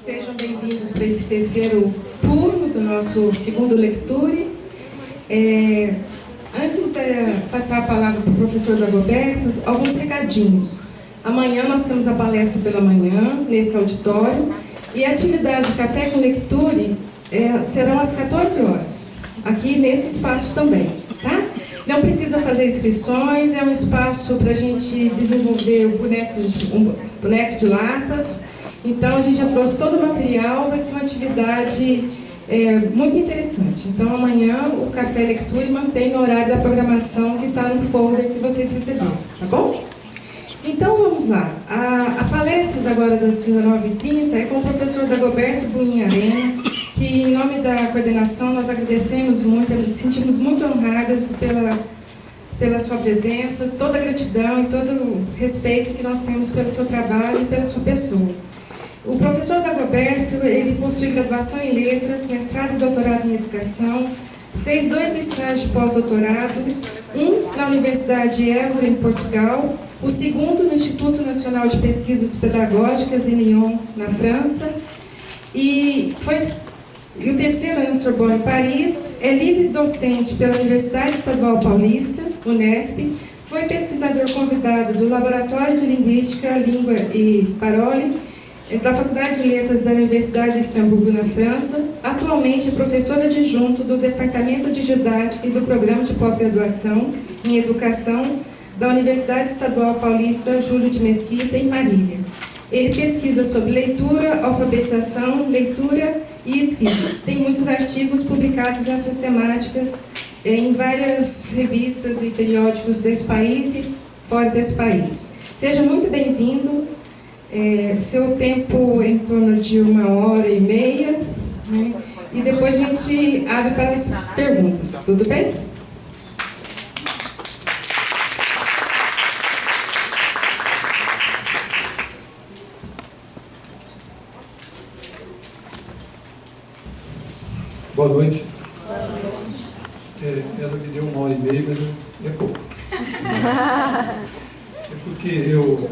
Sejam bem-vindos para esse terceiro turno do nosso segundo Lecture. Antes de passar a palavra para o professor Dagoberto, alguns recadinhos. Amanhã nós temos a palestra pela manhã, nesse auditório, e a atividade Café com Lecture serão às 14 horas, aqui nesse espaço também, tá? Não precisa fazer inscrições, é um espaço para a gente desenvolver um boneco de latas. Então, a gente já trouxe todo o material, vai ser uma atividade muito interessante. Então, amanhã o Café Lecture mantém no horário da programação que está no folder que vocês receberam, tá bom? Então, vamos lá. A palestra agora das 19h30 é com o professor Dagoberto Bunin Arena, que, em nome da coordenação, nós agradecemos muito, nos sentimos muito honradas pela sua presença, toda a gratidão e todo o respeito que nós temos pelo seu trabalho e pela sua pessoa. O professor Dagoberto, ele possui graduação em letras, mestrado e doutorado em educação, fez 2 estágios de pós-doutorado, um na Universidade de Évora, em Portugal, o segundo no Instituto Nacional de Pesquisas Pedagógicas, em Lyon, na França, e o terceiro na Sorbonne, em Paris. É livre docente pela Universidade Estadual Paulista, Unesp, foi pesquisador convidado do Laboratório de Linguística, Língua e Parole, da Faculdade de Letras da Universidade de Estrasburgo, na França. Atualmente é professor adjunto do Departamento de Didática e do Programa de Pós-Graduação em Educação da Universidade Estadual Paulista Júlio de Mesquita, em Marília. Ele pesquisa sobre leitura, alfabetização, leitura e escrita. Tem muitos artigos publicados nessas temáticas em várias revistas e periódicos desse país e fora desse país. Seja muito bem-vindo. Seu tempo é em torno de 1h30, né? E depois a gente abre para as perguntas. Tudo bem? Boa noite. Ela me deu 1h30, mas é pouco. É porque eu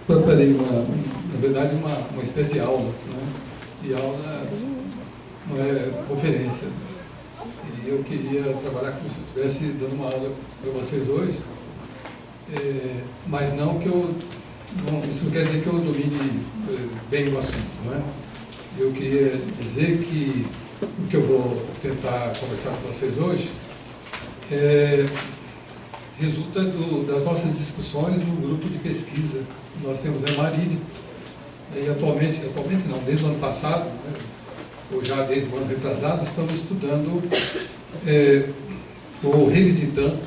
preparei, na verdade, uma espécie de aula, né? E aula não é conferência. E eu queria trabalhar como se eu estivesse dando uma aula para vocês hoje, mas não que isso não quer dizer que eu domine bem o assunto, não é? Eu queria dizer que o que eu vou tentar conversar com vocês hoje resulta das nossas discussões no grupo de pesquisa que nós temos em Marília. E atualmente não, desde o ano passado, né, ou já desde o ano retrasado, estamos estudando ou revisitando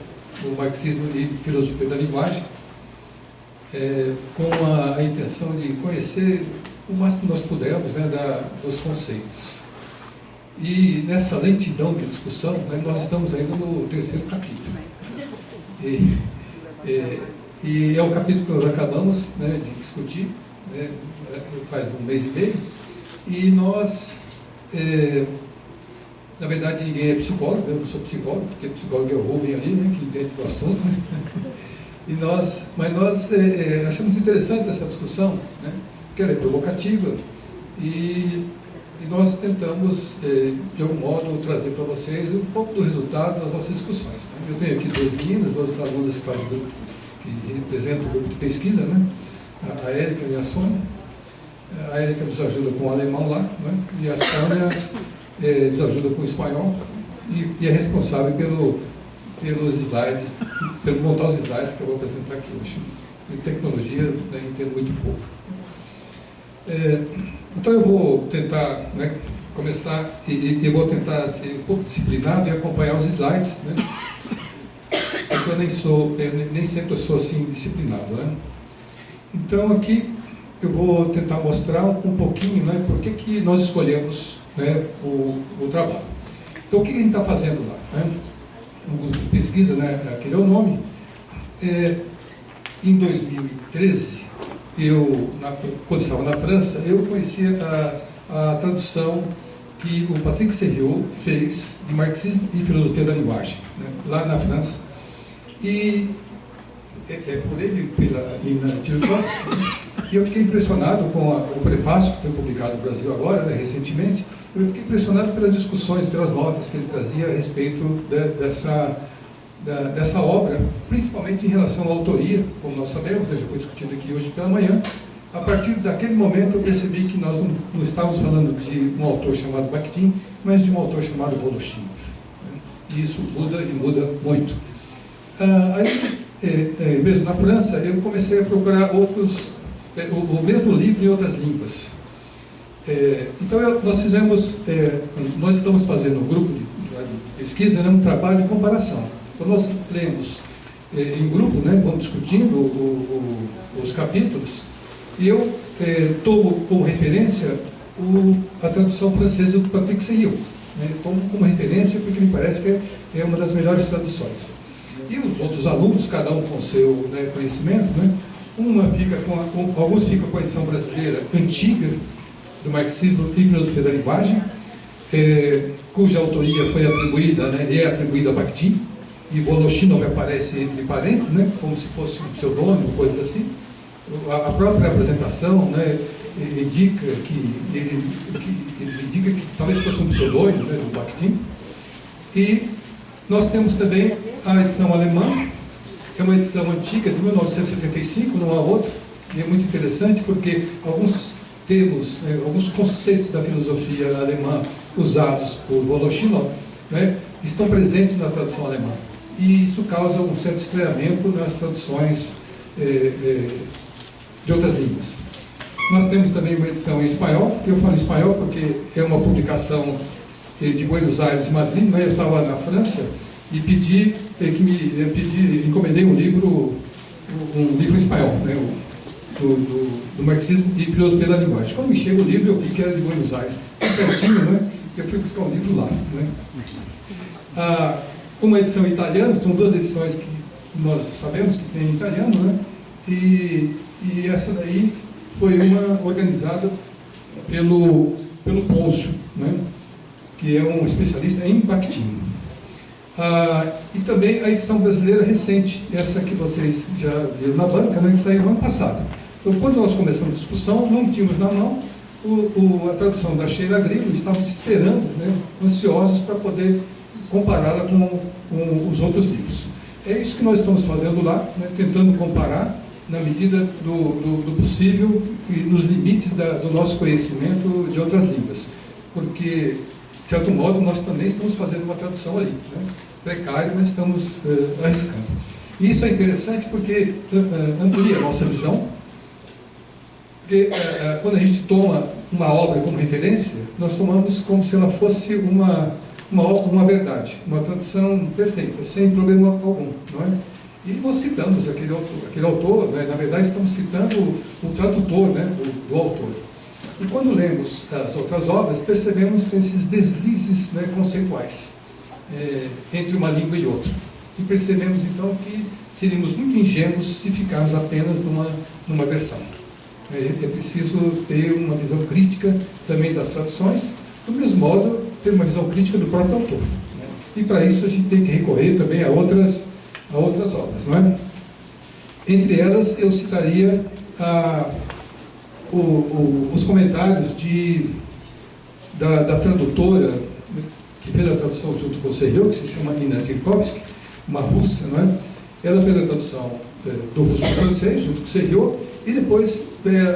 o marxismo e filosofia da linguagem, com a intenção de conhecer o máximo que nós pudermos, né, dos conceitos. E nessa lentidão de discussão, né, nós estamos ainda no 3º capítulo. E é um capítulo que nós acabamos, né, de discutir, né, faz 1 mês e meio, e nós, na verdade, ninguém é psicólogo, eu não sou psicólogo, porque psicólogo é o Rubem ali, né, que entende do assunto, né? Mas nós achamos interessante essa discussão, né, que ela é provocativa, e nós tentamos, de algum modo, trazer para vocês um pouco do resultado das nossas discussões, né? Eu tenho aqui 2 meninas, 2 alunas que representam o grupo de pesquisa, né? A Érica e a Sônia. A Érica nos ajuda com o alemão lá, né? E a Sônia nos ajuda com o espanhol e é responsável pelos slides, pelo montar os slides que eu vou apresentar aqui hoje. De tecnologia, né, entendo muito pouco. Então eu vou tentar, né, começar e eu vou tentar ser um pouco disciplinado e acompanhar os slides, né, porque eu nem sempre sou assim disciplinado, né. Então aqui eu vou tentar mostrar um pouquinho, né, por que nós escolhemos, né, o trabalho. Então o que a gente está fazendo lá, né? O grupo de pesquisa, né, aquele é o nome. Em 2013 quando estava na França, eu conhecia a tradução que o Patrick Serriot fez de Marxismo e Filosofia da Linguagem, né, lá na França. E por ele, pela Nina Tchaikovsky, E eu fiquei impressionado com o prefácio que foi publicado no Brasil agora, né, recentemente. Eu fiquei impressionado pelas discussões, pelas notas que ele trazia a respeito dessa obra, principalmente em relação à autoria, como nós sabemos, já foi discutido aqui hoje pela manhã. A partir daquele momento eu percebi que nós não estávamos falando de um autor chamado Bakhtin, mas de um autor chamado Voloshinov. E isso muda e muda muito. Aí, mesmo na França, eu comecei a procurar o mesmo livro em outras línguas. Então nós estamos fazendo um grupo de pesquisa, né, um trabalho de comparação. Então nós lemos em grupo, né, vamos discutindo os capítulos, e eu tomo como referência a tradução francesa do Patrick Serriot. Né, tomo como referência porque me parece que é uma das melhores traduções. E os outros alunos, cada um com o seu, né, conhecimento, né, alguns ficam com a edição brasileira antiga do Marxismo e Filosofia da Linguagem, cuja autoria foi atribuída, né, é atribuída a Bakhtin, e Voloshinov aparece entre parênteses, né, como se fosse um pseudônimo, coisas assim. A própria apresentação, né, indica que talvez fosse um pseudônimo, né, do Bakhtin. E nós temos também a edição alemã, que é uma edição antiga, de 1975, não há outra, e é muito interessante porque alguns termos, alguns conceitos da filosofia alemã usados por Voloshinov, né, estão presentes na tradução alemã. E isso causa um certo estranhamento nas traduções de outras línguas. Nós temos também uma edição em espanhol, que eu falo em espanhol porque é uma publicação de Buenos Aires e Madrid, né? Eu estava na França e encomendei um livro em espanhol, né? do Marxismo e Filosofia da Linguagem. Quando me chega o livro, eu vi que era de Buenos Aires. Certinho, né? Eu fui buscar o livro lá. Né? Uma edição em italiano, são duas edições que nós sabemos que tem em italiano, né? E essa daí foi uma organizada pelo Pôncio, né? Que é um especialista em Bakhtin. E também a edição brasileira recente, essa que vocês já viram na banca, né, que saiu no ano passado. Então, quando nós começamos a discussão, não tínhamos na mão a tradução da Sheila Grillo, estávamos esperando, né, ansiosos para poder compará-la com os outros livros. É isso que nós estamos fazendo lá, né, tentando comparar na medida do possível e nos limites do nosso conhecimento de outras línguas. Porque, de certo modo, nós também estamos fazendo uma tradução ali, né? Precário, mas estamos arriscando. E isso é interessante porque amplia a nossa visão, porque quando a gente toma uma obra como referência, nós tomamos como se ela fosse uma verdade, uma tradução perfeita, sem problema algum, não é? E nós citamos aquele autor, né? Na verdade estamos citando o tradutor, né? do autor. E quando lemos as outras obras, percebemos esses deslizes, né, conceituais entre uma língua e outra. E percebemos então que seríamos muito ingênuos se ficarmos apenas numa versão. É preciso ter uma visão crítica também das traduções, do mesmo modo ter uma visão crítica do próprio autor. Né? E para isso a gente tem que recorrer também a outras obras. Não é? Entre elas eu citaria os comentários da tradutora que fez a tradução junto com o Serriot, que se chama Nina Tirkovsky, uma russa, não é? Ela fez a tradução do russo para o francês, junto com o Serriot, e depois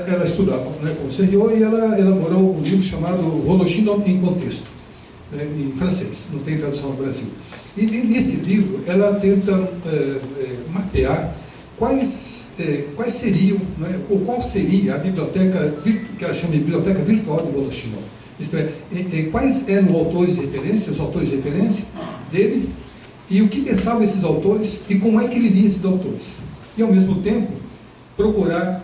ela estudava, né, com o Serriot, e ela elaborou um livro chamado Voloshinov em Contexto, né, em francês, não tem tradução no Brasil. E nesse livro ela tenta mapear quais seriam, né, ou qual seria a biblioteca, que ela chama de biblioteca virtual de Voloshinov. Isto é, quais eram os autores de referência dele, e o que pensavam esses autores, e como é que ele lia esses autores. E, ao mesmo tempo, procurar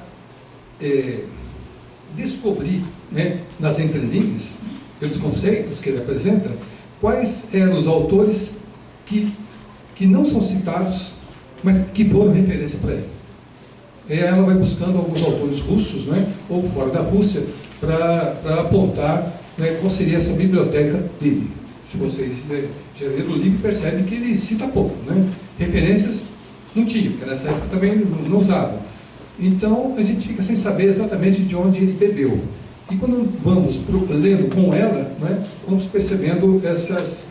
descobrir, né, nas entrelinhas, pelos conceitos que ele apresenta, quais eram os autores que não são citados, mas que foram referência para ele. Ela vai buscando alguns autores russos, né, ou fora da Rússia, para apontar, né, qual seria essa biblioteca dele. Se vocês já leram o livro, percebem que ele cita pouco. Né? Referências não tinha, porque nessa época também não usava. Então, a gente fica sem saber exatamente de onde ele bebeu. E quando vamos lendo com ela, né, vamos percebendo essas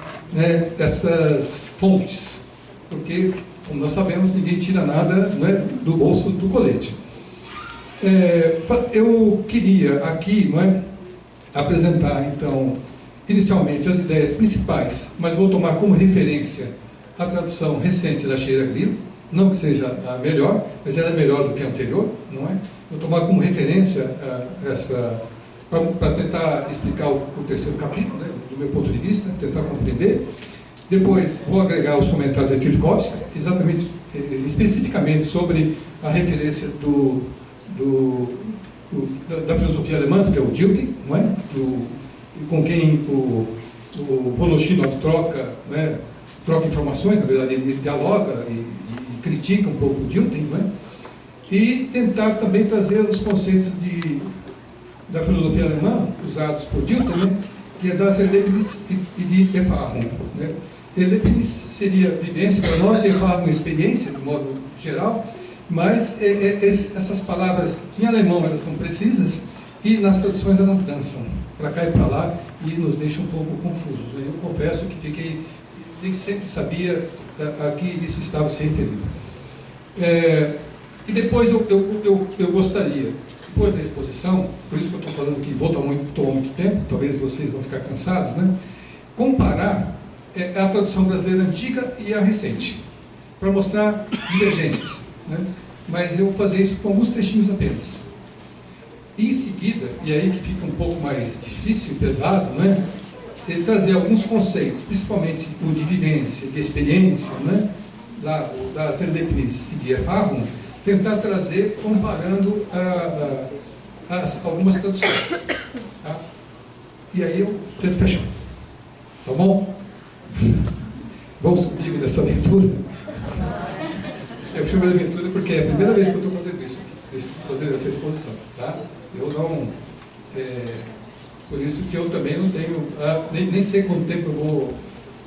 fontes. Porque, como nós sabemos, ninguém tira nada, né, do bolso do colete. Eu queria aqui, né, apresentar, então, inicialmente as ideias principais, mas vou tomar como referência a tradução recente da Sheila Grillo, não que seja a melhor, mas ela é melhor do que a anterior, não é? Vou tomar como referência essa, para tentar explicar o terceiro capítulo, né, do meu ponto de vista, tentar compreender. Depois vou agregar os comentários de Tchaikovsky, exatamente, especificamente sobre a referência da filosofia alemã, que é o Dilthey, não é? Com quem o Voloshinov troca, né, troca informações, na verdade ele dialoga e critica um pouco o Dilthey, não é? E tentar também trazer os conceitos da filosofia alemã usados por Dilthey, né, que é das Erlebnis e de Erfahrung, né? Erlebnis seria vivência para nós, Erfahrung experiência, de modo geral, mas essas palavras em alemão elas são precisas e nas traduções elas dançam para cá e para lá e nos deixam um pouco confusos. Eu confesso que nem sempre sabia a que isso estava se referindo. E depois eu gostaria, depois da exposição, por isso que eu estou falando que vou tomar muito tempo, talvez vocês vão ficar cansados, né? Comparar a tradução brasileira antiga e a recente, para mostrar divergências, né? Mas eu vou fazer isso com alguns trechinhos apenas. Em seguida, e aí que fica um pouco mais difícil e pesado, né? Trazer alguns conceitos, principalmente o de vivência, de experiência, né? Da Serendipnis e de Erfahrung, tentar trazer comparando algumas traduções. Tá? E aí eu tento fechar. Tá bom? Vamos comigo nessa aventura? Eu chamo de aventura porque é a primeira vez que eu estou fazendo isso, fazendo essa exposição. Tá? Eu não... por isso que eu também não tenho... nem sei quanto tempo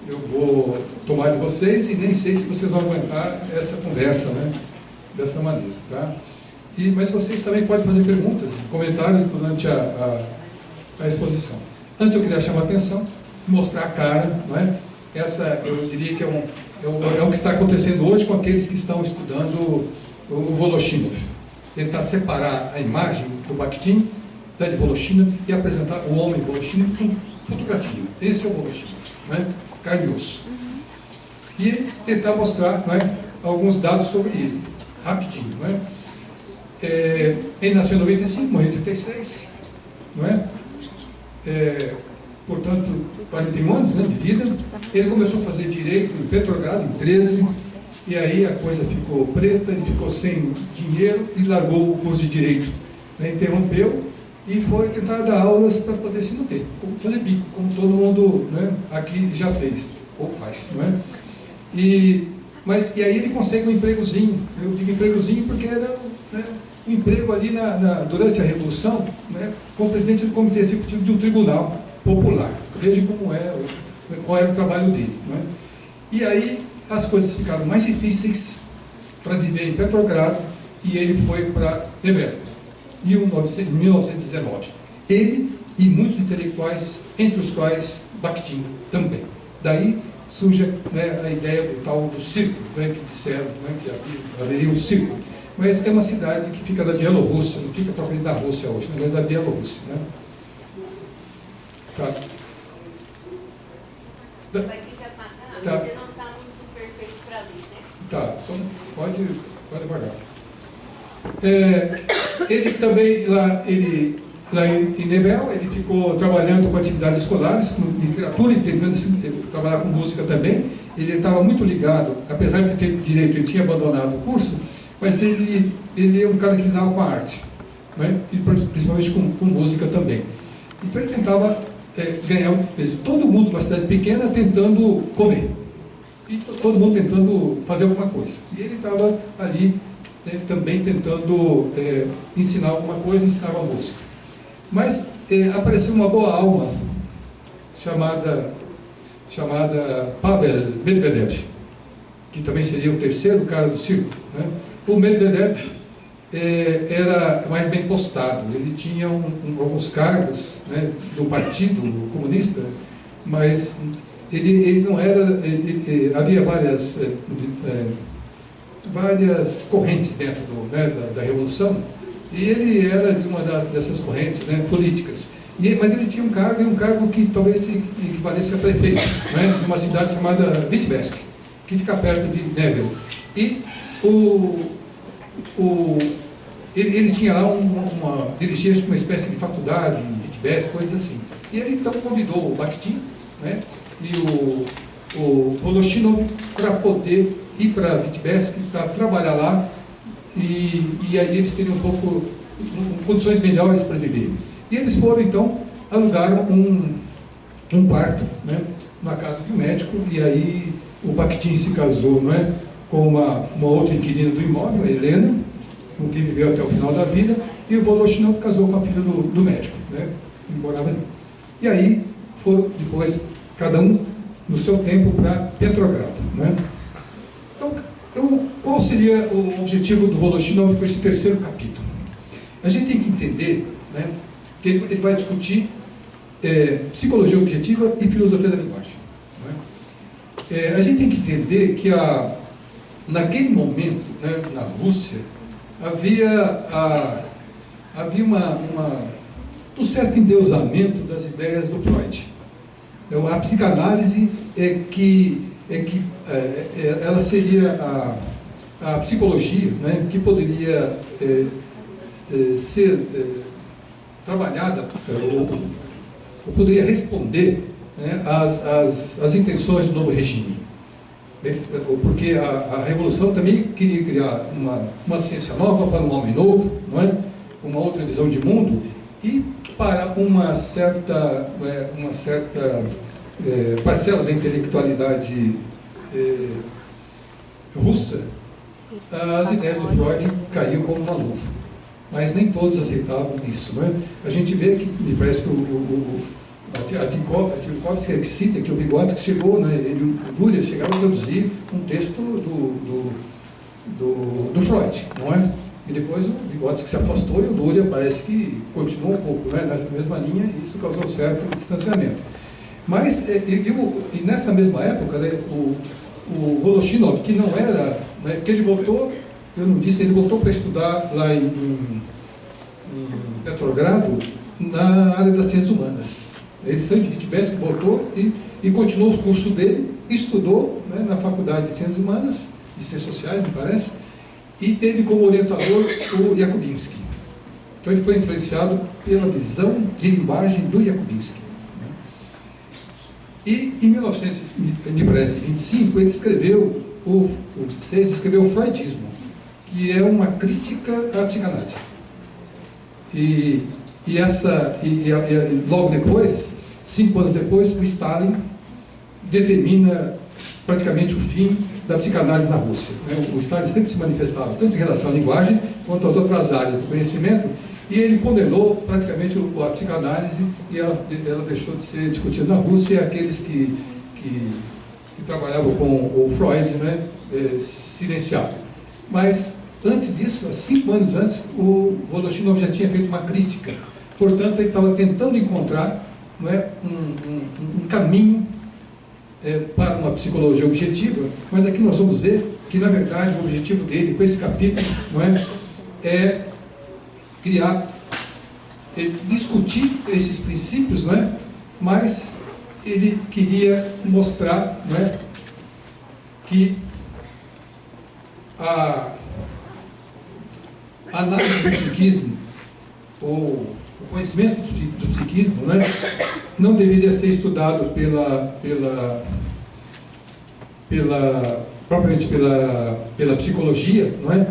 eu vou tomar de vocês e nem sei se vocês vão aguentar essa conversa, né? Dessa maneira. Tá? Mas vocês também podem fazer perguntas, comentários durante a exposição. Antes eu queria chamar a atenção, mostrar a cara, não é? Essa, eu diria que é o que está acontecendo hoje com aqueles que estão estudando o Voloshinov. Tentar separar a imagem do Bakhtin da de Voloshinov e apresentar o homem Voloshinov com fotografia. Esse é o Voloshinov, né? Carne e osso. E tentar mostrar, não é, alguns dados sobre ele, rapidinho. Não é? Ele nasceu em 95, morreu em 36, não é? Portanto, 41 anos, né, de vida. Ele começou a fazer direito em Petrogrado, em 13, e aí a coisa ficou preta, ele ficou sem dinheiro e largou o curso de direito. Né, interrompeu e foi tentar dar aulas para poder se manter, fazer bico, como todo mundo, né, aqui já fez, ou faz. Não é? E aí ele consegue um empregozinho. Eu digo empregozinho porque era, né, um emprego ali durante a Revolução, né, como presidente do Comitê Executivo de um tribunal popular. Veja qual era o trabalho dele. Né? E aí as coisas ficaram mais difíceis para viver em Petrogrado e ele foi para Nevel, em 1919. Ele e muitos intelectuais, entre os quais Bakhtin também. Daí surge, né, a ideia do tal do círculo, né, que disseram, né, que haveria um círculo. Mas é uma cidade que fica na Bielorrússia, não fica propriamente da Rússia hoje, mas da Bielorrússia. Né? Tá. Vai ficar marcado, tá. Você não está muito perfeito para ler, né? Tá, então pode apagar. Ele também, lá em Nevel, ele ficou trabalhando com atividades escolares, com literatura, tentando trabalhar com música também. Ele estava muito ligado, apesar de ter feito direito, ele tinha abandonado o curso, mas ele é um cara que lidava com a arte, né? E principalmente com música também. Então ele tentava ganhar, todo mundo numa cidade pequena tentando comer, e todo mundo tentando fazer alguma coisa. E ele estava ali também tentando ensinar alguma coisa, ensinava música. Mas apareceu uma boa alma chamada Pavel Medvedev, que também seria o terceiro cara do círculo. Né? O Medvedev era mais bem postado. Ele tinha alguns cargos, né, do Partido Comunista, mas ele não era... havia várias correntes dentro da Revolução, e ele era de uma dessas correntes, né, políticas. Mas ele tinha um cargo que talvez se equivalesse a prefeito, né, de uma cidade chamada Vitebsk, que fica perto de Nevel. E ele tinha lá dirigia uma espécie de faculdade em Vitebsk, coisas assim. E ele então convidou o Bakhtin, né, e o Voloshinov para poder ir para Vitebsk, para trabalhar lá, e aí eles teriam condições melhores para viver. E eles foram, então, alugaram um quarto, né, na casa de um médico, e aí o Bakhtin se casou, não é, com uma outra inquilina do imóvel, a Helena, com quem viveu até o final da vida, e o Voloshinov casou com a filha do médico, né, que morava ali. E aí foram, depois, cada um no seu tempo, para Petrogrado, né. Então, qual seria o objetivo do Voloshinov com esse terceiro capítulo? A gente tem que entender, né, que ele vai discutir psicologia objetiva e filosofia da linguagem, né? A gente tem que entender que naquele momento, né, na Rússia, havia um certo endeusamento das ideias do Freud. A psicanálise ela seria a psicologia, né, que poderia ser trabalhada, ou poderia responder, né, às intenções do novo regime. Porque a Revolução também queria criar uma ciência nova para um homem novo, não é? Uma outra visão de mundo, e para uma certa parcela da intelectualidade russa, as ideias do Freud caíam como uma luva. Mas nem todos aceitavam isso, não é? A gente vê que, me parece que a Tchaikovsky que cita que o Vygotsky chegou, né, o Luria chegaram a traduzir um texto do Freud, não é? E depois o Vygotsky se afastou e o Luria parece que continuou um pouco, né, nessa mesma linha, e isso causou certo distanciamento. Mas, e nessa mesma época, né, o Voloshinov, que não era, né, porque ele voltou, eu não disse, ele voltou para estudar lá em Petrogrado, na área das ciências humanas. Ele saiu de Vitebsk, voltou e continuou o curso dele, estudou, né, na Faculdade de Ciências Humanas e Ciências Sociais, me parece, e teve como orientador o Jakubinsky. Então ele foi influenciado pela visão de linguagem do Jakubinsky. Né? E em 1925 ele escreveu, o 26, escreveu o Freudismo, que é uma crítica à psicanálise. E logo depois, 5 anos depois, o Stalin determina praticamente o fim da psicanálise na Rússia. O Stalin sempre se manifestava tanto em relação à linguagem quanto às outras áreas do conhecimento, e ele condenou praticamente a psicanálise, e ela deixou de ser discutida na Rússia, e aqueles que trabalhavam com o Freud, né, silenciavam. Mas antes disso, 5 anos antes, o Voloshinov já tinha feito uma crítica. Portanto, ele estava tentando encontrar, não é, um caminho para uma psicologia objetiva, mas aqui nós vamos ver que, na verdade, o objetivo dele, com esse capítulo, não é discutir esses princípios, não é, mas ele queria mostrar, não é, que a análise do psiquismo, ou o conhecimento do psiquismo, né, não deveria ser estudado propriamente pela psicologia, não é?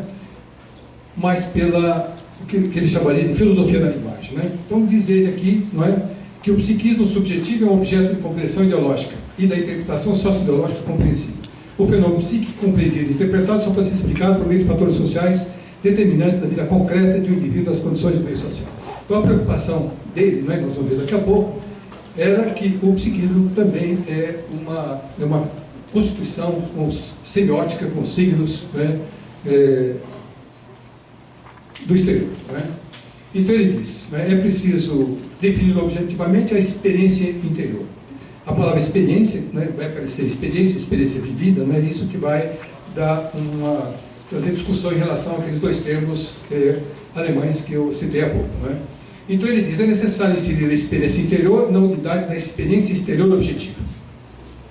Mas pela o que ele chamaria de filosofia da linguagem, né? Então diz ele aqui, não é, que o psiquismo subjetivo é um objeto de compreensão ideológica e da interpretação socio-ideológica compreensível. O fenômeno psíquico compreendido e interpretado só pode ser explicado por meio de fatores sociais determinantes da vida concreta de um indivíduo das condições do meio social. Então a preocupação dele, né, nós vamos ver daqui a pouco, era que o psiquismo também é uma constituição semiótica, com signos, né, do exterior. Né? Então ele diz, né, é preciso definir objetivamente a experiência interior. A palavra experiência, né, vai aparecer experiência vivida, né, isso que vai dar trazer discussão em relação àqueles dois termos alemães que eu citei há pouco. Né? Então ele diz, é necessário inserir a experiência interior na unidade da experiência exterior objetiva.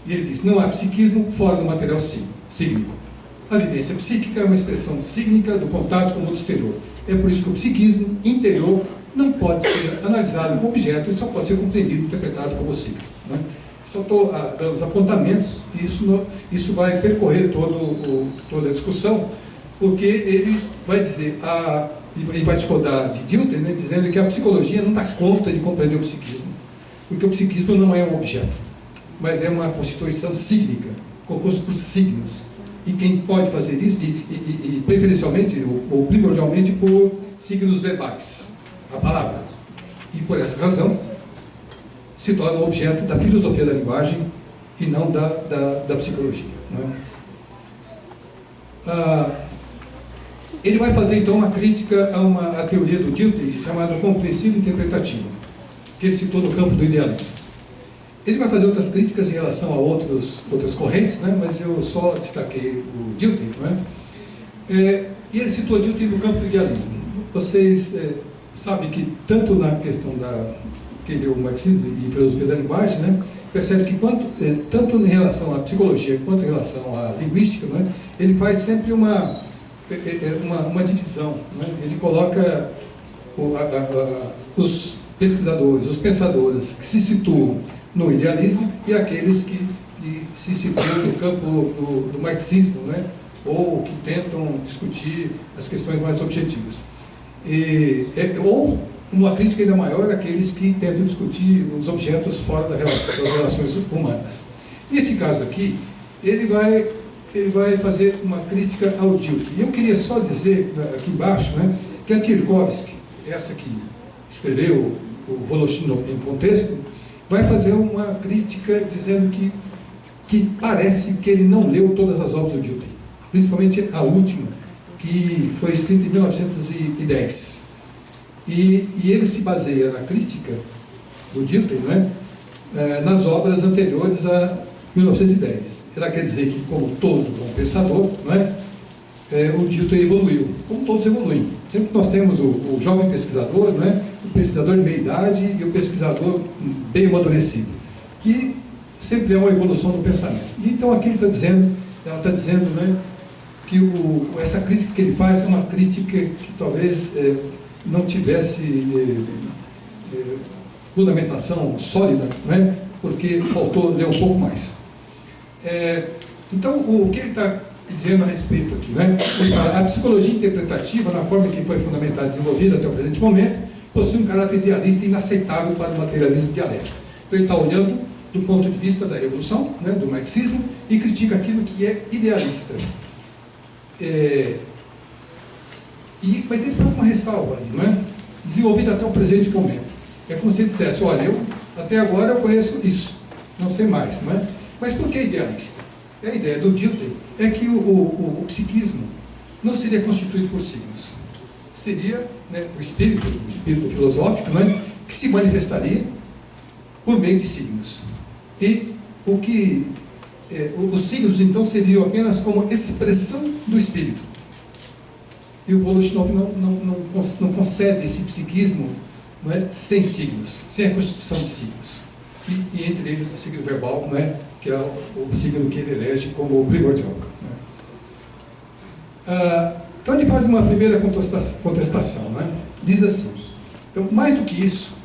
E ele diz, não há psiquismo fora do material psíquico. A vivência psíquica é uma expressão sígnica do contato com o mundo exterior. É por isso que o psiquismo interior não pode ser analisado como objeto e só pode ser compreendido e interpretado como psíquico. Né? Só estou dando os apontamentos e isso vai percorrer toda a discussão, porque ele vai dizer, e vai discordar de Dilthey, né, dizendo que a psicologia não dá conta de compreender o psiquismo, porque o psiquismo não é um objeto, mas é uma constituição sígnica, composta por signos. E quem pode fazer isso, e preferencialmente ou primordialmente por signos verbais, a palavra. E por essa razão se torna objeto da filosofia da linguagem e não da psicologia. Né? Ele vai fazer então uma crítica a teoria do Dilthey chamada compreensiva interpretativa, que ele citou no campo do idealismo. Ele vai fazer outras críticas em relação a outras correntes, né? Mas eu só destaquei o Dilthey. Né? E ele citou Dilthey no campo do idealismo. Vocês sabem que tanto na questão que ele deu o marxismo e filosofia da linguagem, né? Percebe que tanto em relação à psicologia quanto em relação à linguística, né? Ele faz sempre uma divisão. Né? Ele coloca os pesquisadores, os pensadores que se situam no idealismo e aqueles que se situam no campo do marxismo, né? Ou que tentam discutir as questões mais objetivas. Ou uma crítica ainda maior àqueles que tentam discutir os objetos fora das relações humanas. Nesse caso aqui, ele vai fazer uma crítica ao Dilthey. E eu queria só dizer aqui embaixo, né, que a Tchaikovsky, essa que escreveu o Voloshinov em contexto, vai fazer uma crítica dizendo que parece que ele não leu todas as obras do Dilthey, principalmente a última, que foi escrita em 1910. E ele se baseia na crítica do Dilthey, né, nas obras anteriores a 1910. Ela quer dizer que, como todo bom pensador, né, o Dilthey evoluiu, como todos evoluem. Sempre nós temos o jovem pesquisador, né, o pesquisador de meia-idade e o pesquisador bem amadurecido. E sempre é uma evolução do pensamento. E então aqui ela está dizendo, né, que essa crítica que ele faz é uma crítica que talvez não tivesse fundamentação sólida, né, porque faltou ler um pouco mais. Então, o que ele está dizendo a respeito aqui, né? Ele fala, a psicologia interpretativa, na forma que foi fundamentada e desenvolvida até o presente momento, possui um caráter idealista inaceitável para o materialismo dialético. Então ele está olhando do ponto de vista da revolução, né, do marxismo, e critica aquilo que é idealista. Mas ele faz uma ressalva ali, não é? Desenvolvida até o presente momento. É como se ele dissesse, olha, até agora eu conheço isso, não sei mais, não é? Mas por que idealista? A ideia do Dilthey é que o psiquismo não seria constituído por signos. Seria, né, o espírito filosófico, né, que se manifestaria por meio de signos. E os signos, então, seriam apenas como expressão do espírito. E o Voloshinov não concebe esse psiquismo, não é, sem signos, sem a constituição de signos. E entre eles o signo verbal, não é, que é o signo que ele elege como primordial. Né? Então ele faz uma primeira contestação, né? Diz assim, então, mais do que isso,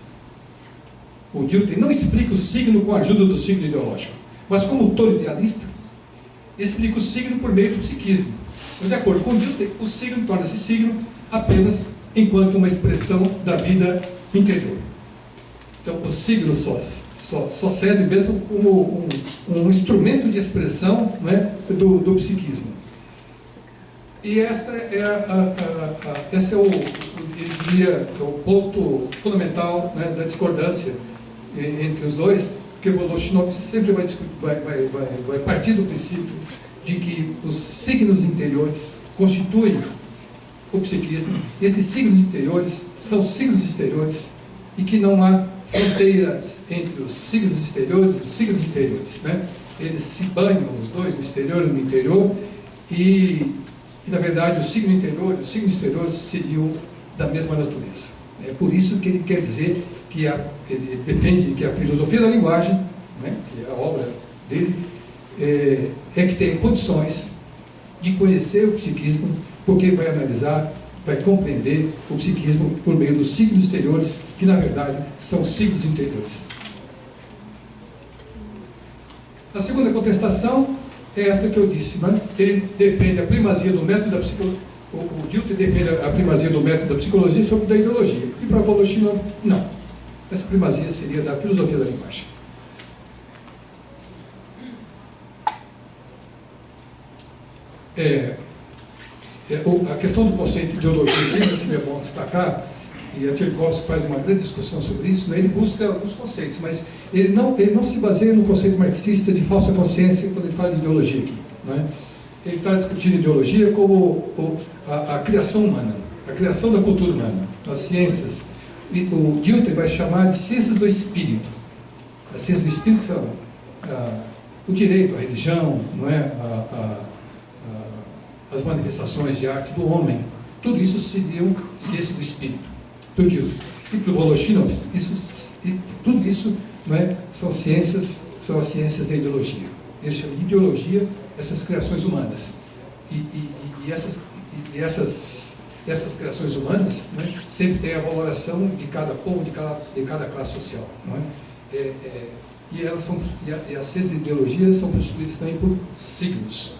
o Dilthey não explica o signo com a ajuda do signo ideológico, mas como todo idealista, explica o signo por meio do psiquismo. Então, de acordo com o Dilthey, o signo torna-se signo apenas enquanto uma expressão da vida interior. Então, o signo só serve mesmo como um instrumento de expressão, né, do psiquismo. E esse é o ponto fundamental, né, da discordância entre os dois, porque o Voloshinov sempre vai partir do princípio de que os signos interiores constituem o psiquismo. Esses signos interiores são signos exteriores e que não há fronteiras entre os signos exteriores e os signos interiores, né? Eles se banham, os dois, no exterior e no interior, e na verdade o signo interior e o signo exterior seriam da mesma natureza. É por isso que ele quer dizer que ele defende que a filosofia da linguagem, né, que é a obra dele, é que tem condições de conhecer o psiquismo, porque vai analisar, vai compreender o psiquismo por meio dos signos exteriores, que na verdade são signos interiores. A segunda contestação é esta que eu disse, né? Ele defende a primazia do método da psicologia, o Dilthey defende a primazia do método da psicologia sobre da ideologia, e para Voloshinov, não. Essa primazia seria da filosofia da linguagem. A questão do conceito de ideologia, é bom destacar, e a Tchaikovsky faz uma grande discussão sobre isso, né? Ele busca alguns conceitos, mas ele não se baseia no conceito marxista de falsa consciência quando ele fala de ideologia aqui, né? Ele está discutindo ideologia como a criação humana, a criação da cultura humana, as ciências. E o Dilthey vai chamar de ciências do espírito. As ciências do espírito são o direito, a religião, não é? As manifestações de arte do homem. Tudo isso seriam ciências do espírito. Para o Dilthey. E para o Voloshinov, tudo isso, não é? São as ciências da ideologia. Ele chama de ideologia essas criações humanas. E essas criações humanas, né, sempre tem a valoração de cada povo, de cada classe social. Não é? E as ciências de ideologia são constituídas também por signos.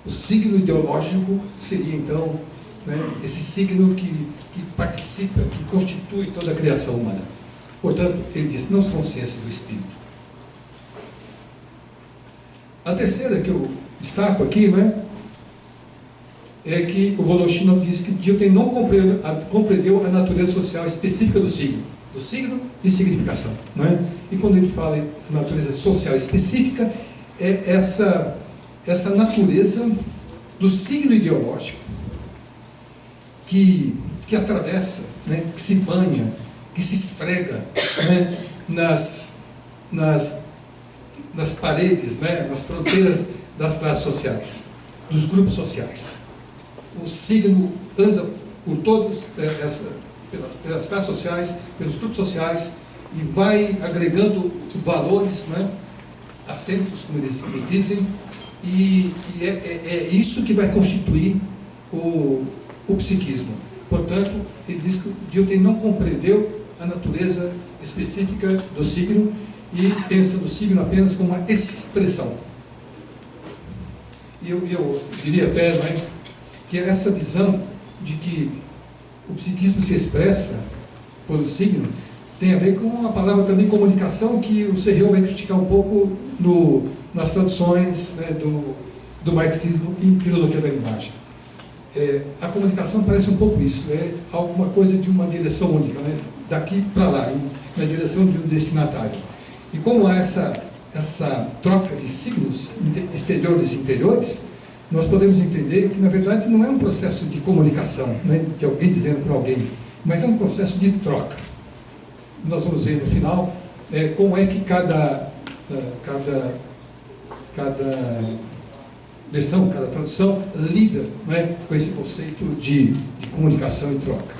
O signo ideológico seria, então, né, esse signo que participa, que constitui toda a criação humana. Portanto, ele diz, não são ciências do espírito. A terceira que eu destaco aqui, né, é que o Voloshinov diz que Dilthey não compreendeu a natureza social específica do signo e significação. Né? E quando ele fala em natureza social específica, é essa natureza do signo ideológico que atravessa, né, que se banha, que se esfrega, né, nas paredes, né, nas fronteiras das classes sociais, dos grupos sociais. O signo anda por todas pelas classes sociais, pelos grupos sociais, e vai agregando valores, né, acentos, como eles dizem, e é isso que vai constituir o psiquismo. Portanto, ele diz que Dilthey não compreendeu a natureza específica do signo e pensa no signo apenas como uma expressão. E eu diria até, né, que essa visão de que o psiquismo se expressa pelo signo tem a ver com a palavra também comunicação, que o Serrell vai criticar um pouco nas traduções, né, do marxismo em filosofia da linguagem. A comunicação parece um pouco isso, é alguma coisa de uma direção única, né, daqui para lá, na direção de um destinatário. E como há essa troca de signos exteriores e interiores, nós podemos entender que, na verdade, não é um processo de comunicação, né, de alguém dizendo para alguém, mas é um processo de troca. Nós vamos ver no final como é que cada versão, cada tradução lida, né, com esse conceito de comunicação e troca.